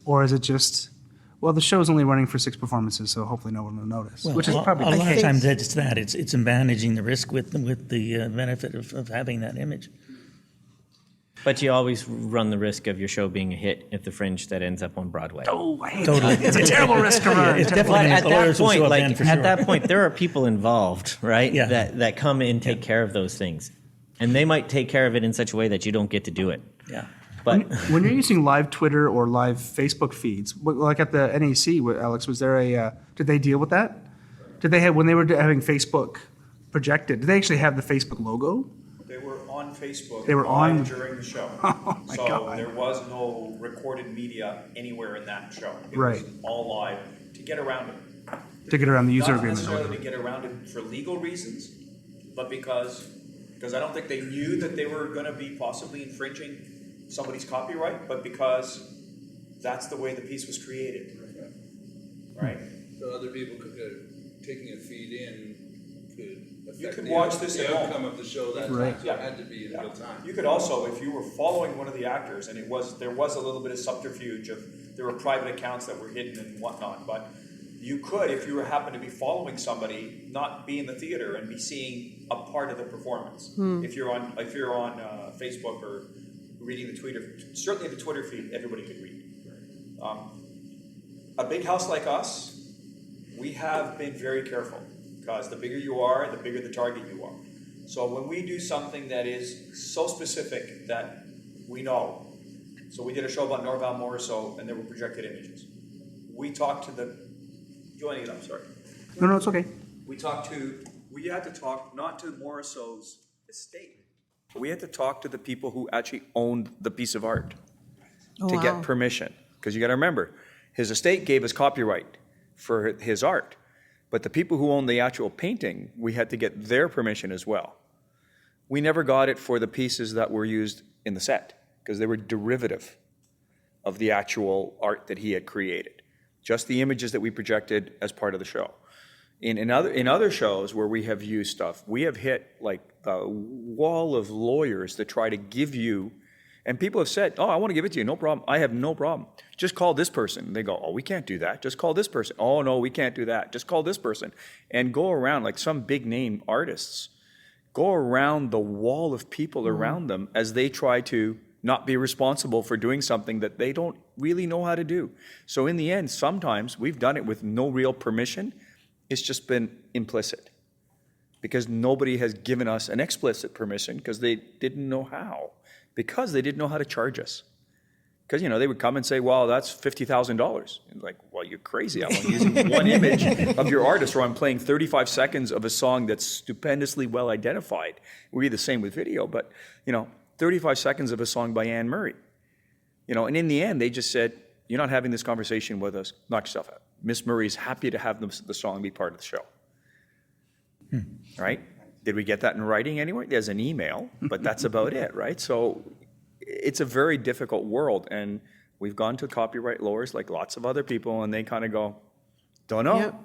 Or is it just, well, the show's only running for 6 performances, so hopefully no one will notice, Well, which is probably a lot of times it's that. It's managing the risk with the benefit of having that image. But you always run the risk of your show being a hit if the Fringe that ends up on Broadway. Oh, I hate Totally. that. It's a terrible risk to run. It's definitely But at that point, for sure. at that point, there are people involved, right? Yeah. That come and take care of those things, and they might take care of it in such a way that you don't get to do it. Yeah. But When you're using live Twitter or live Facebook feeds, like at the NAC, Alex, was there did they deal with that? Did they have, when they were having Facebook projected, did they actually have the Facebook logo? They were on Facebook. They were on during the show. Oh, my so God. there was no recorded media anywhere in that show. It Right. was all live to get around it. To get around the user Not agreement. necessarily to get around it for legal reasons, but because I don't think they knew that they were going to be possibly infringing somebody's copyright, but because that's the way the piece was created. Right? So other people taking a feed in could affect could watch this the at home. outcome of the show that Right. time. So it had to be in real time. You could also, if you were following one of the actors, and there was a little bit of subterfuge of there were private accounts that were hidden and whatnot, but you could, if you happen to be following somebody, not be in the theater and be seeing a part of the performance. If you're on Facebook or reading the Twitter, certainly the Twitter feed, everybody could read. A big house like us, we have been very careful because the bigger you are, the bigger the target you are. So when we do something that is so specific that we know, so we did a show about Norval Morrisseau and there were projected images. We talked to the, joining it up, sorry. No, it's okay. We had to talk not to Morrisseau's estate, but we had to talk to the people who actually owned the piece of art to get permission. Because you got to remember, his estate gave us copyright for his art, but the people who owned the actual painting, we had to get their permission as well. We never got it for the pieces that were used in the set because they were derivative of the actual art that he had created. Just the images that we projected as part of the show. In other shows where we have used stuff, we have hit like a wall of lawyers that try to give you, and people have said, oh, I want to give it to you, no problem. I have no problem. Just call this person. They go, oh, we can't do that. Just call this person. Oh, no, we can't do that. Just call this person. And go around like some big name artists, go around the wall of people around them as they try to not be responsible for doing something that they don't really know how to do. So in the end, sometimes we've done it with no real permission. It's just been implicit because nobody has given us an explicit permission because they didn't know how, because they didn't know how to charge us. Because, they would come and say, well, that's $50,000. And like, well, you're crazy. I'm only using one image of your artist, or I'm playing 35 seconds of a song that's stupendously well identified. It would be the same with video, but, 35 seconds of a song by Anne Murray. And in the end, they just said, you're not having this conversation with us. Knock yourself out. Miss Murray's happy to have the song be part of the show. Right? Did we get that in writing anywhere? There's an email, but that's about it, right? So it's a very difficult world, and we've gone to copyright lawyers like lots of other people, and they kind of go, don't know, Yep.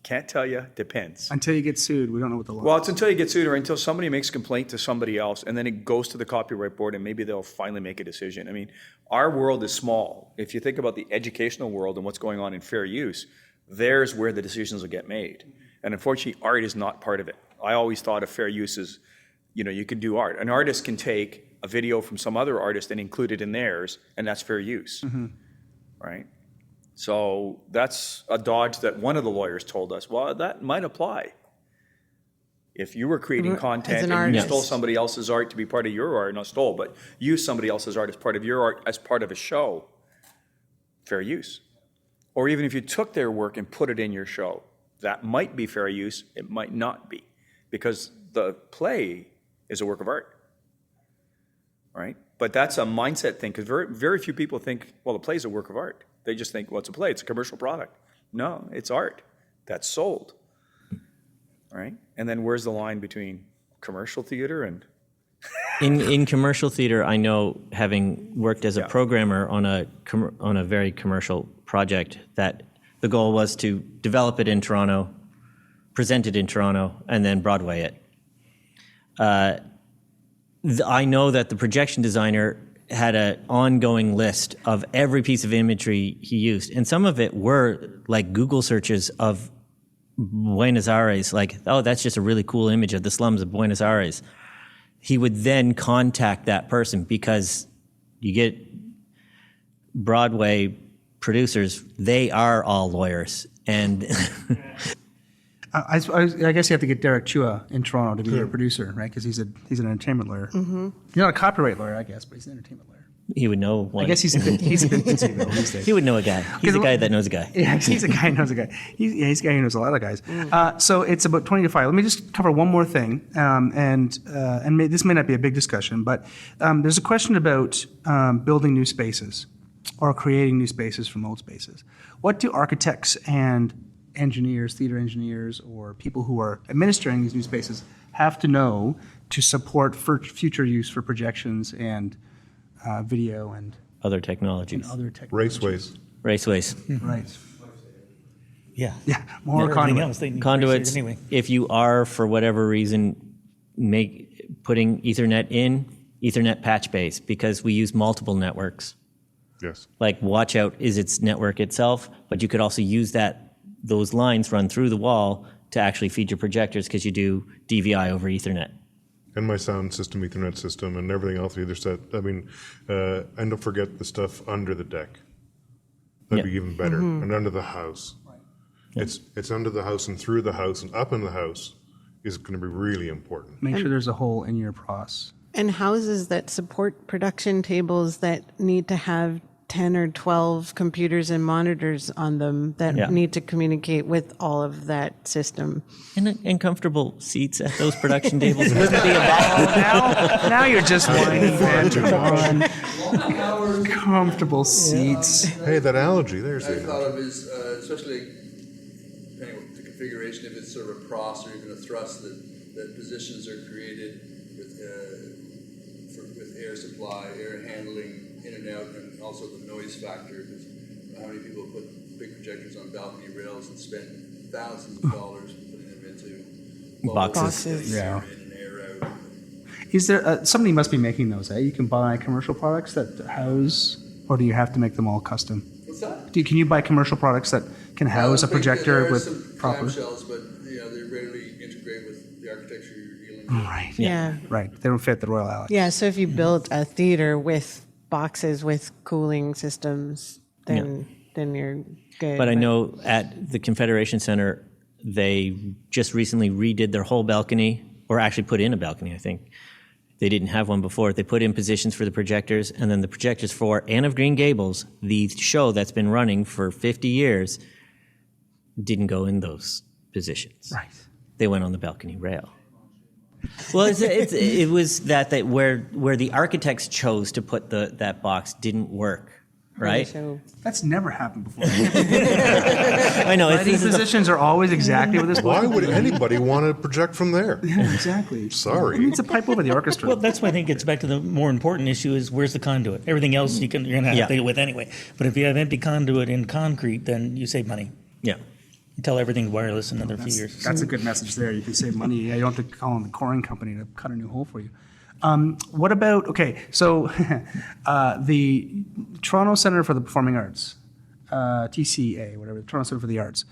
can't tell you, depends. Until you get sued, we don't know what the law Well, it's until you get sued or until somebody makes a complaint to somebody else, and then it goes to the copyright board, and maybe they'll finally make a decision. I mean, our world is small. If you think about the educational world and what's going on in fair use, there's where the decisions will get made. And unfortunately, art is not part of it. I always thought of fair use as, you can do art. An artist can take a video from some other artist and include it in theirs, and that's fair use, right? So that's a dodge that one of the lawyers told us, well, that might apply. If you were creating As content an and you artist. stole somebody else's art to be part of your art, not stole, but used somebody else's art as part of your art as part of a show, fair use. Or even if you took their work and put it in your show, that might be fair use, it might not be, because the play is a work of art, right? But that's a mindset thing, because very, very few people think, well, the play is a work of art. They just think, well, it's a play, it's a commercial product. No, it's art that's sold, right? And then where's the line between commercial theater and... In commercial theater, I know, having worked as a programmer on a very commercial project, that the goal was to develop it in Toronto, present it in Toronto, and then Broadway it. I know that the projection designer had an ongoing list of every piece of imagery he used, and some of it were like Google searches of Buenos Aires, like, oh, that's just a really cool image of the slums of Buenos Aires. He would then contact that person, because you get Broadway producers, they are all lawyers. And I guess you have to get Derek Chua in Toronto to be your producer, right? Because he's an entertainment lawyer. Mm-hmm. He's not a copyright lawyer, I guess, but he's an entertainment lawyer. he would know one. I guess he's a bit busy though these days. He would know a guy. He's a guy that knows a guy. Yeah, he's a guy who knows a guy. He's a guy who knows a lot of guys. So it's about 20 to 5. Let me just cover one more thing, this may not be a big discussion, but there's a question about building new spaces or creating new spaces from old spaces. What do architects and engineers, theater engineers, or people who are administering these new spaces have to know to support for future use for projections and video and Other technologies. Raceways. Raceways. Right. Yeah. Yeah. More Everything conduit. else they need Conduits, anyway. if you are, for whatever reason, putting Ethernet patch base, because we use multiple networks. Yes. Like Watchout is its network itself, but you could also use those lines run through the wall to actually feed your projectors, because you do DVI over Ethernet. And my sound system, Ethernet system, and everything else on either set. I mean, and don't forget the stuff under the deck. That'd be even better. And under the house. It's under the house and through the house and up in the house is going to be really important. Make sure there's a hole in your pros. And houses that support production tables that need to have 10 or 12 computers and monitors on them that need to communicate with all of that system. And comfortable seats at those production tables wouldn't be a bad. Now you're just whining, man. Come on. Comfortable seats. Hey, that allergy, there's I the thought of is, especially depending on the configuration, if it's sort of a cross or even a thrust, that positions are created with air supply, air handling in and out, and also the noise factor. Because how many people put big projectors on balcony rails and spend thousands of dollars putting them into Boxes. Yeah. In and air out. Is there somebody must be making those? You can buy commercial products that house, or do you have to make them all custom? What's that? Can you buy commercial products that can house a projector there are with some proper? clamshells, but they rarely integrate with the architecture you're dealing with. Right. Yeah. Right. They don't fit the Royal Alex. Yeah, so if you built a theater with boxes with cooling systems, then you're good. But I know at the Confederation Center, they just recently redid their whole balcony, or actually put in a balcony, I think. They didn't have one before. They put in positions for the projectors, and then the projectors for Anne of Green Gables, the show that's been running for 50 years, didn't go in those positions. Right. They went on the balcony rail. Well, it was that where the architects chose to put that box didn't work, right? So That's never happened before. I know. These positions are always exactly what this. Why would anybody want to project from there? Yeah, exactly. Sorry. I mean, it's a pipe over the orchestra. Well, that's why I think it gets back to the more important issue is where's the conduit? Everything else you're going to have to deal with anyway. But if you have empty conduit in concrete, then you save money. Yeah. Until everything's wireless in another few years. That's a good message there. You can save money. You don't have to call on the coring company to cut a new hole for you. What about, so the Toronto Centre for the Performing Arts, TCA, whatever, Toronto Centre for the Arts,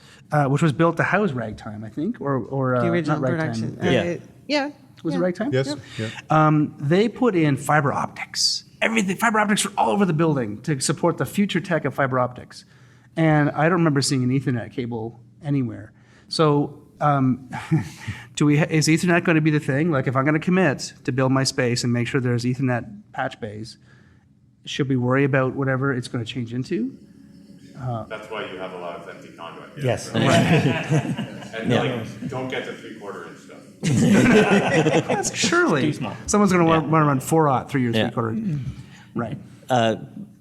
which was built to house Ragtime, I think, or the original not Ragtime. production. Yeah. Was it Ragtime? Yes. Yeah. They put in fiber optics. Fiber optics were all over the building to support the future tech of fiber optics. And I don't remember seeing an Ethernet cable anywhere. So is Ethernet going to be the thing? Like, if I'm going to commit to build my space and make sure there's Ethernet patch bays, should we worry about whatever it's going to change into? That's why you have a lot of empty conduit. Yes. And don't get the 3/4 inch stuff. That's surely someone's going to want to run 4/0 through your 3/4. Right.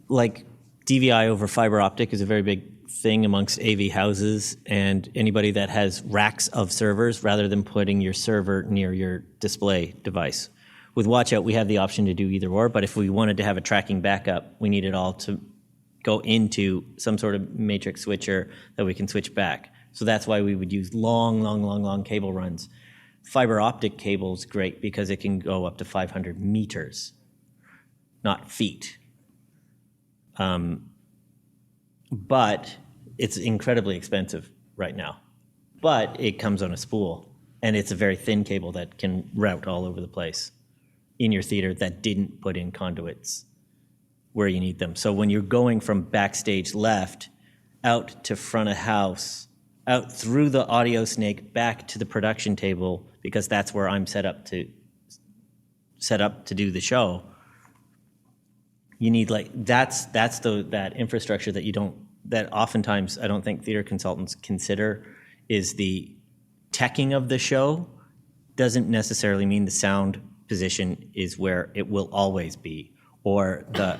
Like DVI over fiber optic is a very big thing amongst AV houses, and anybody that has racks of servers rather than putting your server near your display device. With Watchout, we have the option to do either or, but if we wanted to have a tracking backup, we need it all to go into some sort of matrix switcher that we can switch back. So that's why we would use long cable runs. Fiber optic cable is great because it can go up to 500 meters, not feet. But it's incredibly expensive right now. But it comes on a spool, and it's a very thin cable that can route all over the place in your theater that didn't put in conduits where you need them. So when you're going from backstage left out to front of house, out through the audio snake back to the production table, because that's where I'm set up to do the show, you need that's that infrastructure that oftentimes I don't think theater consultants consider is the teching of the show doesn't necessarily mean the sound position is where it will always be, or the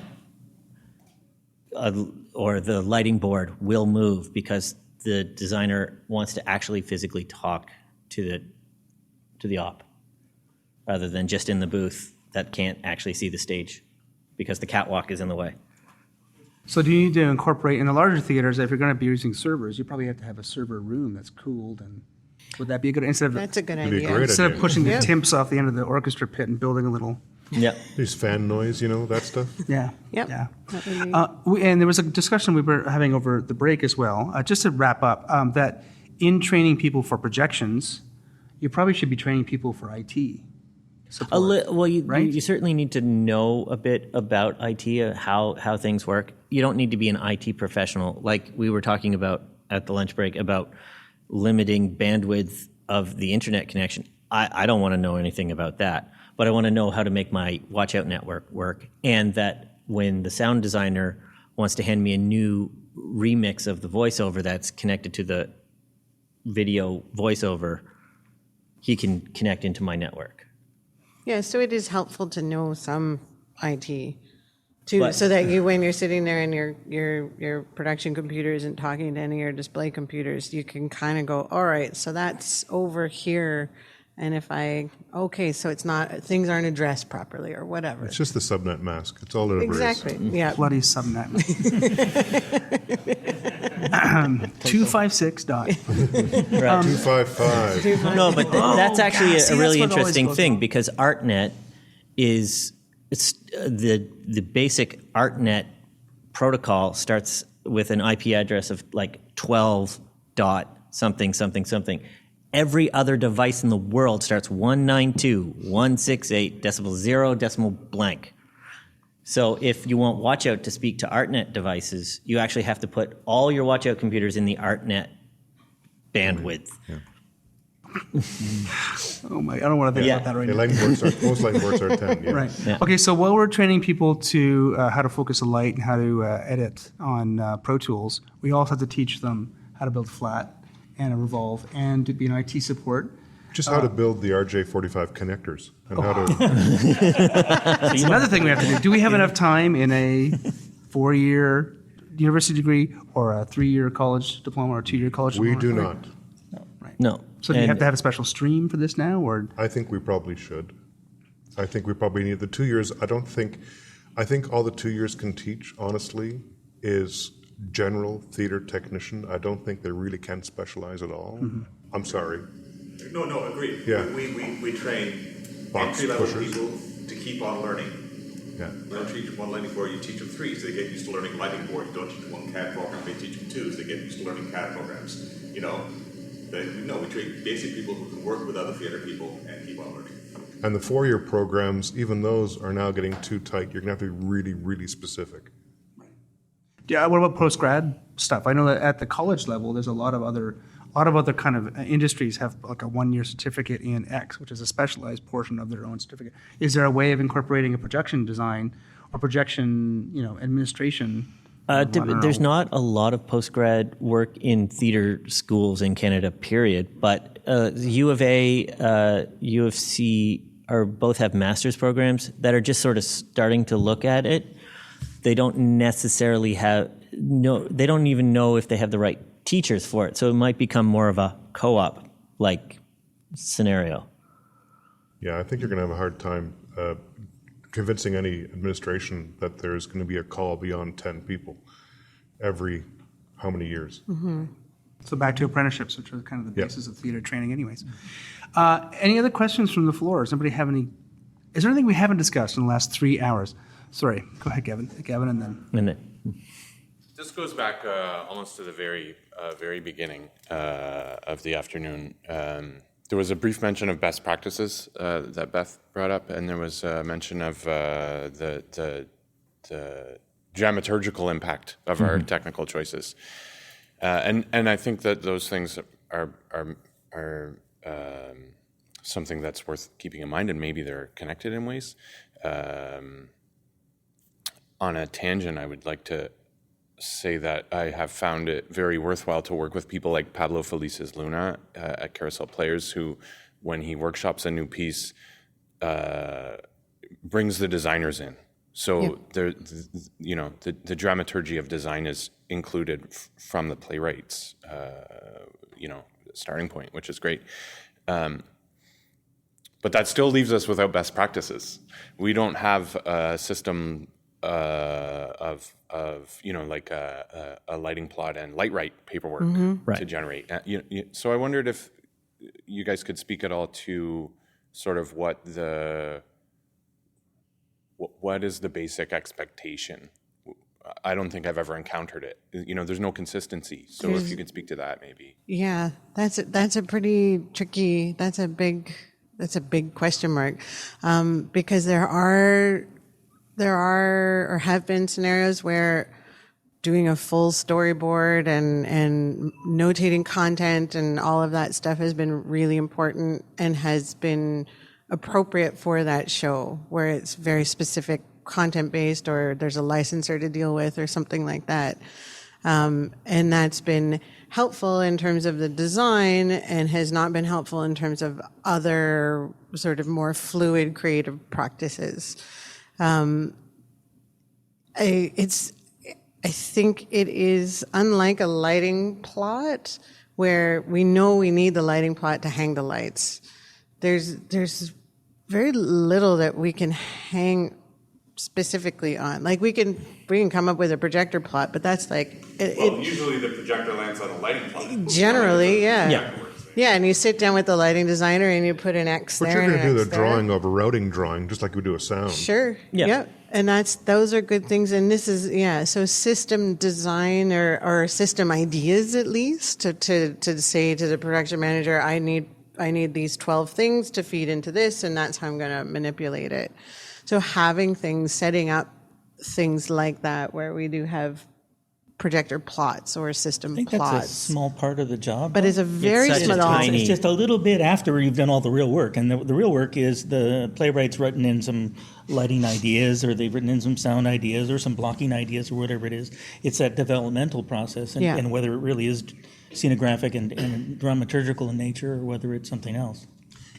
lighting board will move because the designer wants to actually physically talk to the op rather than just in the booth that can't actually see the stage because the catwalk is in the way. So do you need to incorporate in the larger theaters, if you're going to be using servers, you probably have to have a server room that's cooled, and would that be a good, That's a good idea. Instead of pushing the timps off the end of the orchestra pit and building a little... Yeah. There's fan noise, that stuff. Yeah. Yep. Yeah. That And there was a discussion we were having over the break as well, just to wrap up, that in training people for projections, you probably should be training people for IT support. You certainly need to know a bit about IT, how things work. You don't need to be an IT professional. Like we were talking about at the lunch break about limiting bandwidth of the internet connection. I don't want to know anything about that, but I want to know how to make my Watchout network work, and that when the sound designer wants to hand me a new remix of the voiceover that's connected to the video voiceover, he can connect into my network. Yeah, so it is helpful to know some IT too, so that when you're sitting there and your production computer isn't talking to any of your display computers, you can kind of go, all right, so that's over here, and so it's not, things aren't addressed properly or whatever. It's just the subnet mask. It's all it ever Exactly. is. Yeah. Bloody subnet. 256 dot. 255. No, but that's actually God, see, a really that's what always interesting goes thing wrong. because ArtNet is the basic ArtNet protocol starts with an IP address of like 12 dot something something something. Every other device in the world starts 192.168.0 blank. So if you want Watchout to speak to ArtNet devices, you actually have to put all your Watchout computers in the ArtNet bandwidth. Yeah. Oh my! I don't want to think about that right now. Most line boards are 10. Yeah. Right. Yeah. Okay, so while we're training people to how to focus a light and how to edit on Pro Tools, we also have to teach them how to build flat and a revolve and to be an IT support. Just how to build the RJ45 connectors and how to. That's another thing we have to do. Do we have enough time in a 4-year university degree or a 3-year college diploma or a 2-year college diploma? We do not. No. So do you have to have a special stream for this now, or? I think we probably should. I think we probably need the 2 years. I think all the 2 years can teach, honestly, is general theater technician. I don't think they really can specialize at all. Mm-hmm. I'm sorry. No, agreed. Yeah. We train Box entry-level pushers. people to keep on learning. Yeah. You don't teach them one lighting board, you teach them 3, so they get used to learning lighting board. You don't teach them one CAD program, they teach them 2, so they get used to learning CAD programs. We train basic people who can work with other theater people and keep on learning. And the 4-year programs, even those are now getting too tight. You're going to have to be really, really specific. Yeah, what about post-grad stuff? I know that at the college level, there's a lot of other A lot of other kind of industries have like a 1-year certificate in X, which is a specialized portion of their own certificate. Is there a way of incorporating a projection design or projection, administration? There's not a lot of postgrad work in theater schools in Canada, period. But U of A, U of C both have master's programs that are just sort of starting to look at it. They don't necessarily they don't even know if they have the right teachers for it. So it might become more of a co-op like scenario. Yeah, I think you're going to have a hard time convincing any administration that there's going to be a call beyond 10 people every how many years. Mm-hmm. So back to apprenticeships, which are kind of the basis of theater training anyways. Any other questions from the floor? Does anybody have any? Is there anything we haven't discussed in the last 3 hours? Sorry, go ahead, Gavin, and then. This goes back almost to the very beginning of the afternoon. There was a brief mention of best practices that Beth brought up, and there was a mention of the dramaturgical impact of our technical choices. And I think that those things are something that's worth keeping in mind, and maybe they're connected in ways. On a tangent, I would like to say that I have found it very worthwhile to work with people like Pablo Felices Luna at Carousel Players, who, when he workshops a new piece, brings the designers in. So the dramaturgy of design is included from the playwrights, starting point, which is great. But that still leaves us without best practices. We don't have a system of like a lighting plot and light right paperwork to generate. So I wondered if you guys could speak at all to sort of what is the basic expectation. I don't think I've ever encountered it. There's no consistency. So if you could speak to that, maybe. Yeah, that's a pretty tricky. That's a big question mark, because there are or have been scenarios where doing a full storyboard and notating content and all of that stuff has been really important and has been appropriate for that show, where it's very specific content based, or there's a licensor to deal with or something like that. And that's been helpful in terms of the design and has not been helpful in terms of other sort of more fluid creative practices. I think it is unlike a lighting plot where we know we need the lighting plot to hang the lights. There's very little that we can hang specifically on. Like we can come up with a projector plot, but that's like usually the projector lands on a lighting plot. Generally, yeah. Yeah, and you sit down with the lighting designer and you put an X there. But you're going to do the drawing of a routing drawing, just like we do a sound. Sure. Yeah. Yep. And those are good things. And this is, so system design or system ideas, at least, to say to the production manager, I need these 12 things to feed into this, and that's how I'm going to manipulate it. So setting up things like that, where we do have projector plots or system plots. I think that's a small part of the job. But it's a very small. It's just a little bit after you've done all the real work. And the real work is the playwright's written in some lighting ideas, or they've written in some sound ideas, or some blocking ideas, or whatever it is. It's that developmental process, and whether it really is scenographic and dramaturgical in nature, or whether it's something else.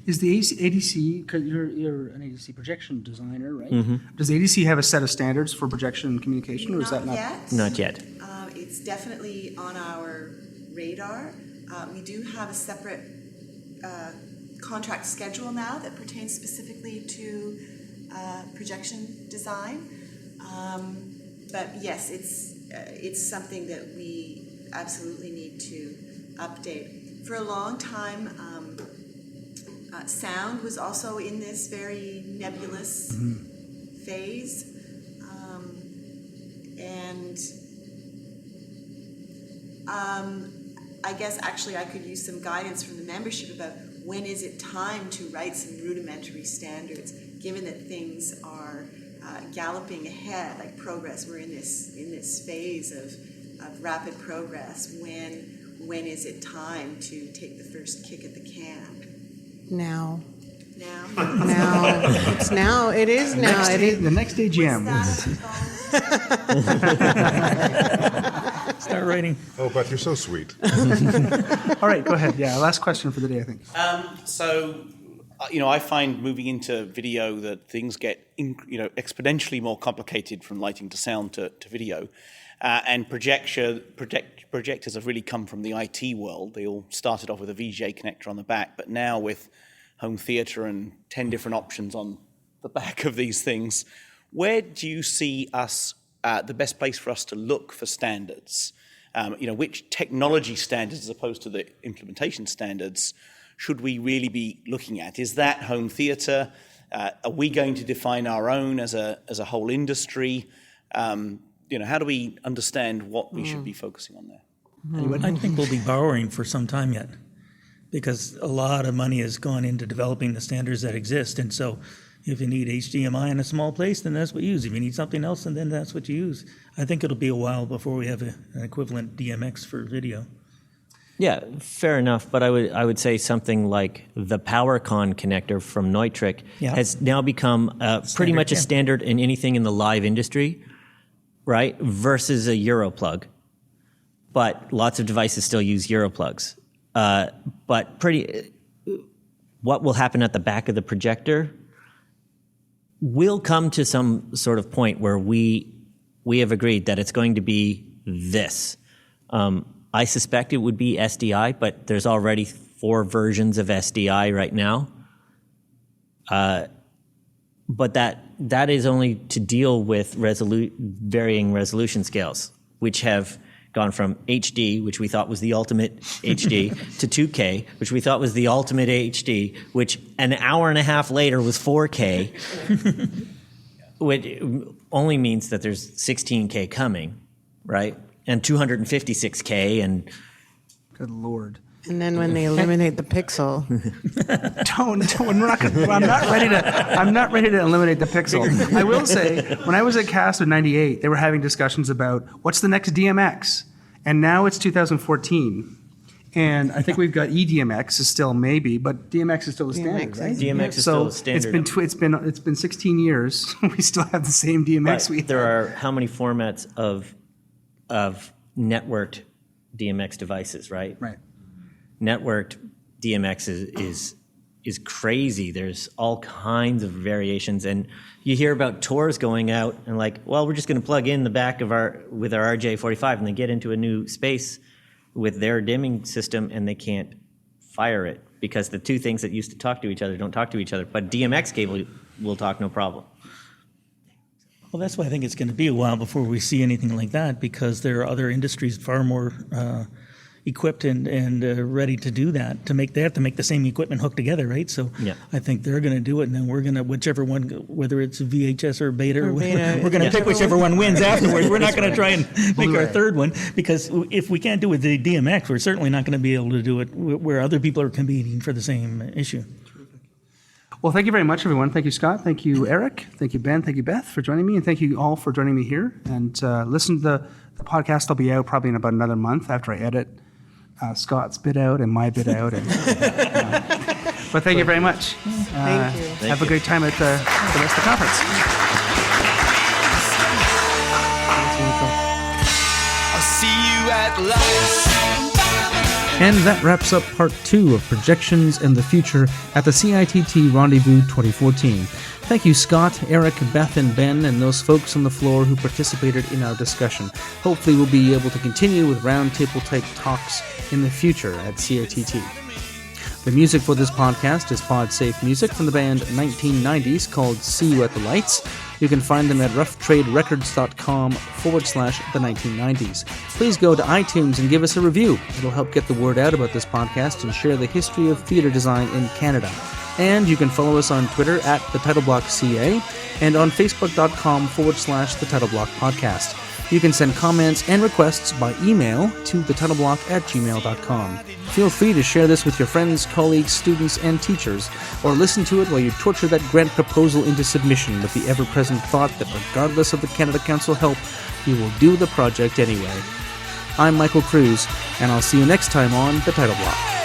Is the ADC, because you're an ADC projection designer, right? Mm-hmm. Does the ADC have a set of standards for projection communication, or is that not? Yet. Not yet. It's definitely on our radar. We do have a separate contract schedule now that pertains specifically to projection design. But yes, it's something that we absolutely need to update. For a long time, sound was also in this very nebulous phase, and I guess actually I could use some guidance from the membership about when is it time to write some rudimentary standards, given that things are galloping ahead, like progress. We're in this phase of rapid progress. When when is it time to take the first kick at the can? Now. Now? Now. It's now. It is now. It is. The next AGM. Start writing. Oh, Beth, you're so sweet. All right, go ahead. Yeah, last question for the day, I think. I find moving into video that things get exponentially more complicated from lighting to sound to video, and projectors have really come from the IT world. They all started off with a VGA connector on the back, but now with home theater and 10 different options on the back of these things, where do you see us the best place for us to look for standards? Which technology standards, as opposed to the implementation standards, should we really be looking at? Is that home theater? Are we going to define our own as a whole industry? How do we understand what we should be focusing on there? I think we'll be borrowing for some time yet, because a lot of money has gone into developing the standards that exist. And so if you need HDMI in a small place, then that's what you use. If you need something else, then that's what you use. I think it'll be a while before we have an equivalent DMX for video. Yeah, fair enough. But I would say something like the PowerCon connector from Neutrik has now become pretty much a standard in anything in the live industry, right? Versus a Europlug. But lots of devices still use Europlugs. But what will happen at the back of the projector will come to some sort of point where we have agreed that it's going to be this. I suspect it would be SDI, but there's already 4 versions of SDI right now. But that is only to deal with varying resolution scales, which have gone from HD, which we thought was the ultimate HD, to 2K, which we thought was the ultimate HD, which an hour and a half later was 4K, which only means that there's 16K coming, right? And 256K and... Good Lord. And then when they eliminate the pixel. I'm not ready to eliminate the pixel. I will say, when I was at CAST in '98, they were having discussions about what's the next DMX, and now it's 2014, and I think we've got eDMX is still maybe, but DMX is still the standard, right? DMX is still the standard. It's been 16 years. We still have the same DMX. But there are how many formats of networked DMX devices, right? Right. Networked DMX is crazy. There's all kinds of variations, and you hear about tours going out and like, well, we're just going to plug in the back of our RJ45, and they get into a new space with their dimming system, and they can't fire it because the two things that used to talk to each other don't talk to each other. But DMX cable will talk no problem. Well, that's why I think it's going to be a while before we see anything like that, because there are other industries far more equipped and ready to do that. They have to make the same equipment hook together, right? So yeah. I think they're going to do it, and then we're going to, whichever one, whether it's VHS or Beta, we're going to pick whichever one wins afterwards. We're not going to try and make our third one, because if we can't do it with the DMX, we're certainly not going to be able to do it where other people are competing for the same issue. Well, thank you very much, everyone. Thank you, Scott. Thank you, Eric. Thank you, Ben. Thank you, Beth, for joining me. And thank you all for joining me here. And listen to the podcast. Will be out probably in about another month after I edit Scott's bit out and my bit out. But thank you very much. Thank you. Have a great time at the rest of the conference. I'll see you at last. And that wraps up part 2 of Projections and the Future at the CITT Rendezvous 2014. Thank you, Scott, Eric, Beth, and Ben, and those folks on the floor who participated in our discussion. Hopefully we'll be able to continue with roundtable-type talks in the future at CITT. The music for this podcast is pod-safe music from the band 1990s called See You at the Lights. You can find them at roughtraderecords.com/the1990s. Please go to iTunes and give us a review. It'll help get the word out about this podcast and share the history of theater design in Canada. And you can follow us on Twitter at TheTitleBlockCA and on Facebook.com/TheTitleBlockPodcast. You can send comments and requests by email to thetitleBlock@gmail.com. Feel free to share this with your friends, colleagues, students, and teachers, or listen to it while you torture that grant proposal into submission with the ever-present thought that regardless of the Canada Council help, you will do the project anyway. I'm Michael Kruse. and I'll see you next time on The Title Block.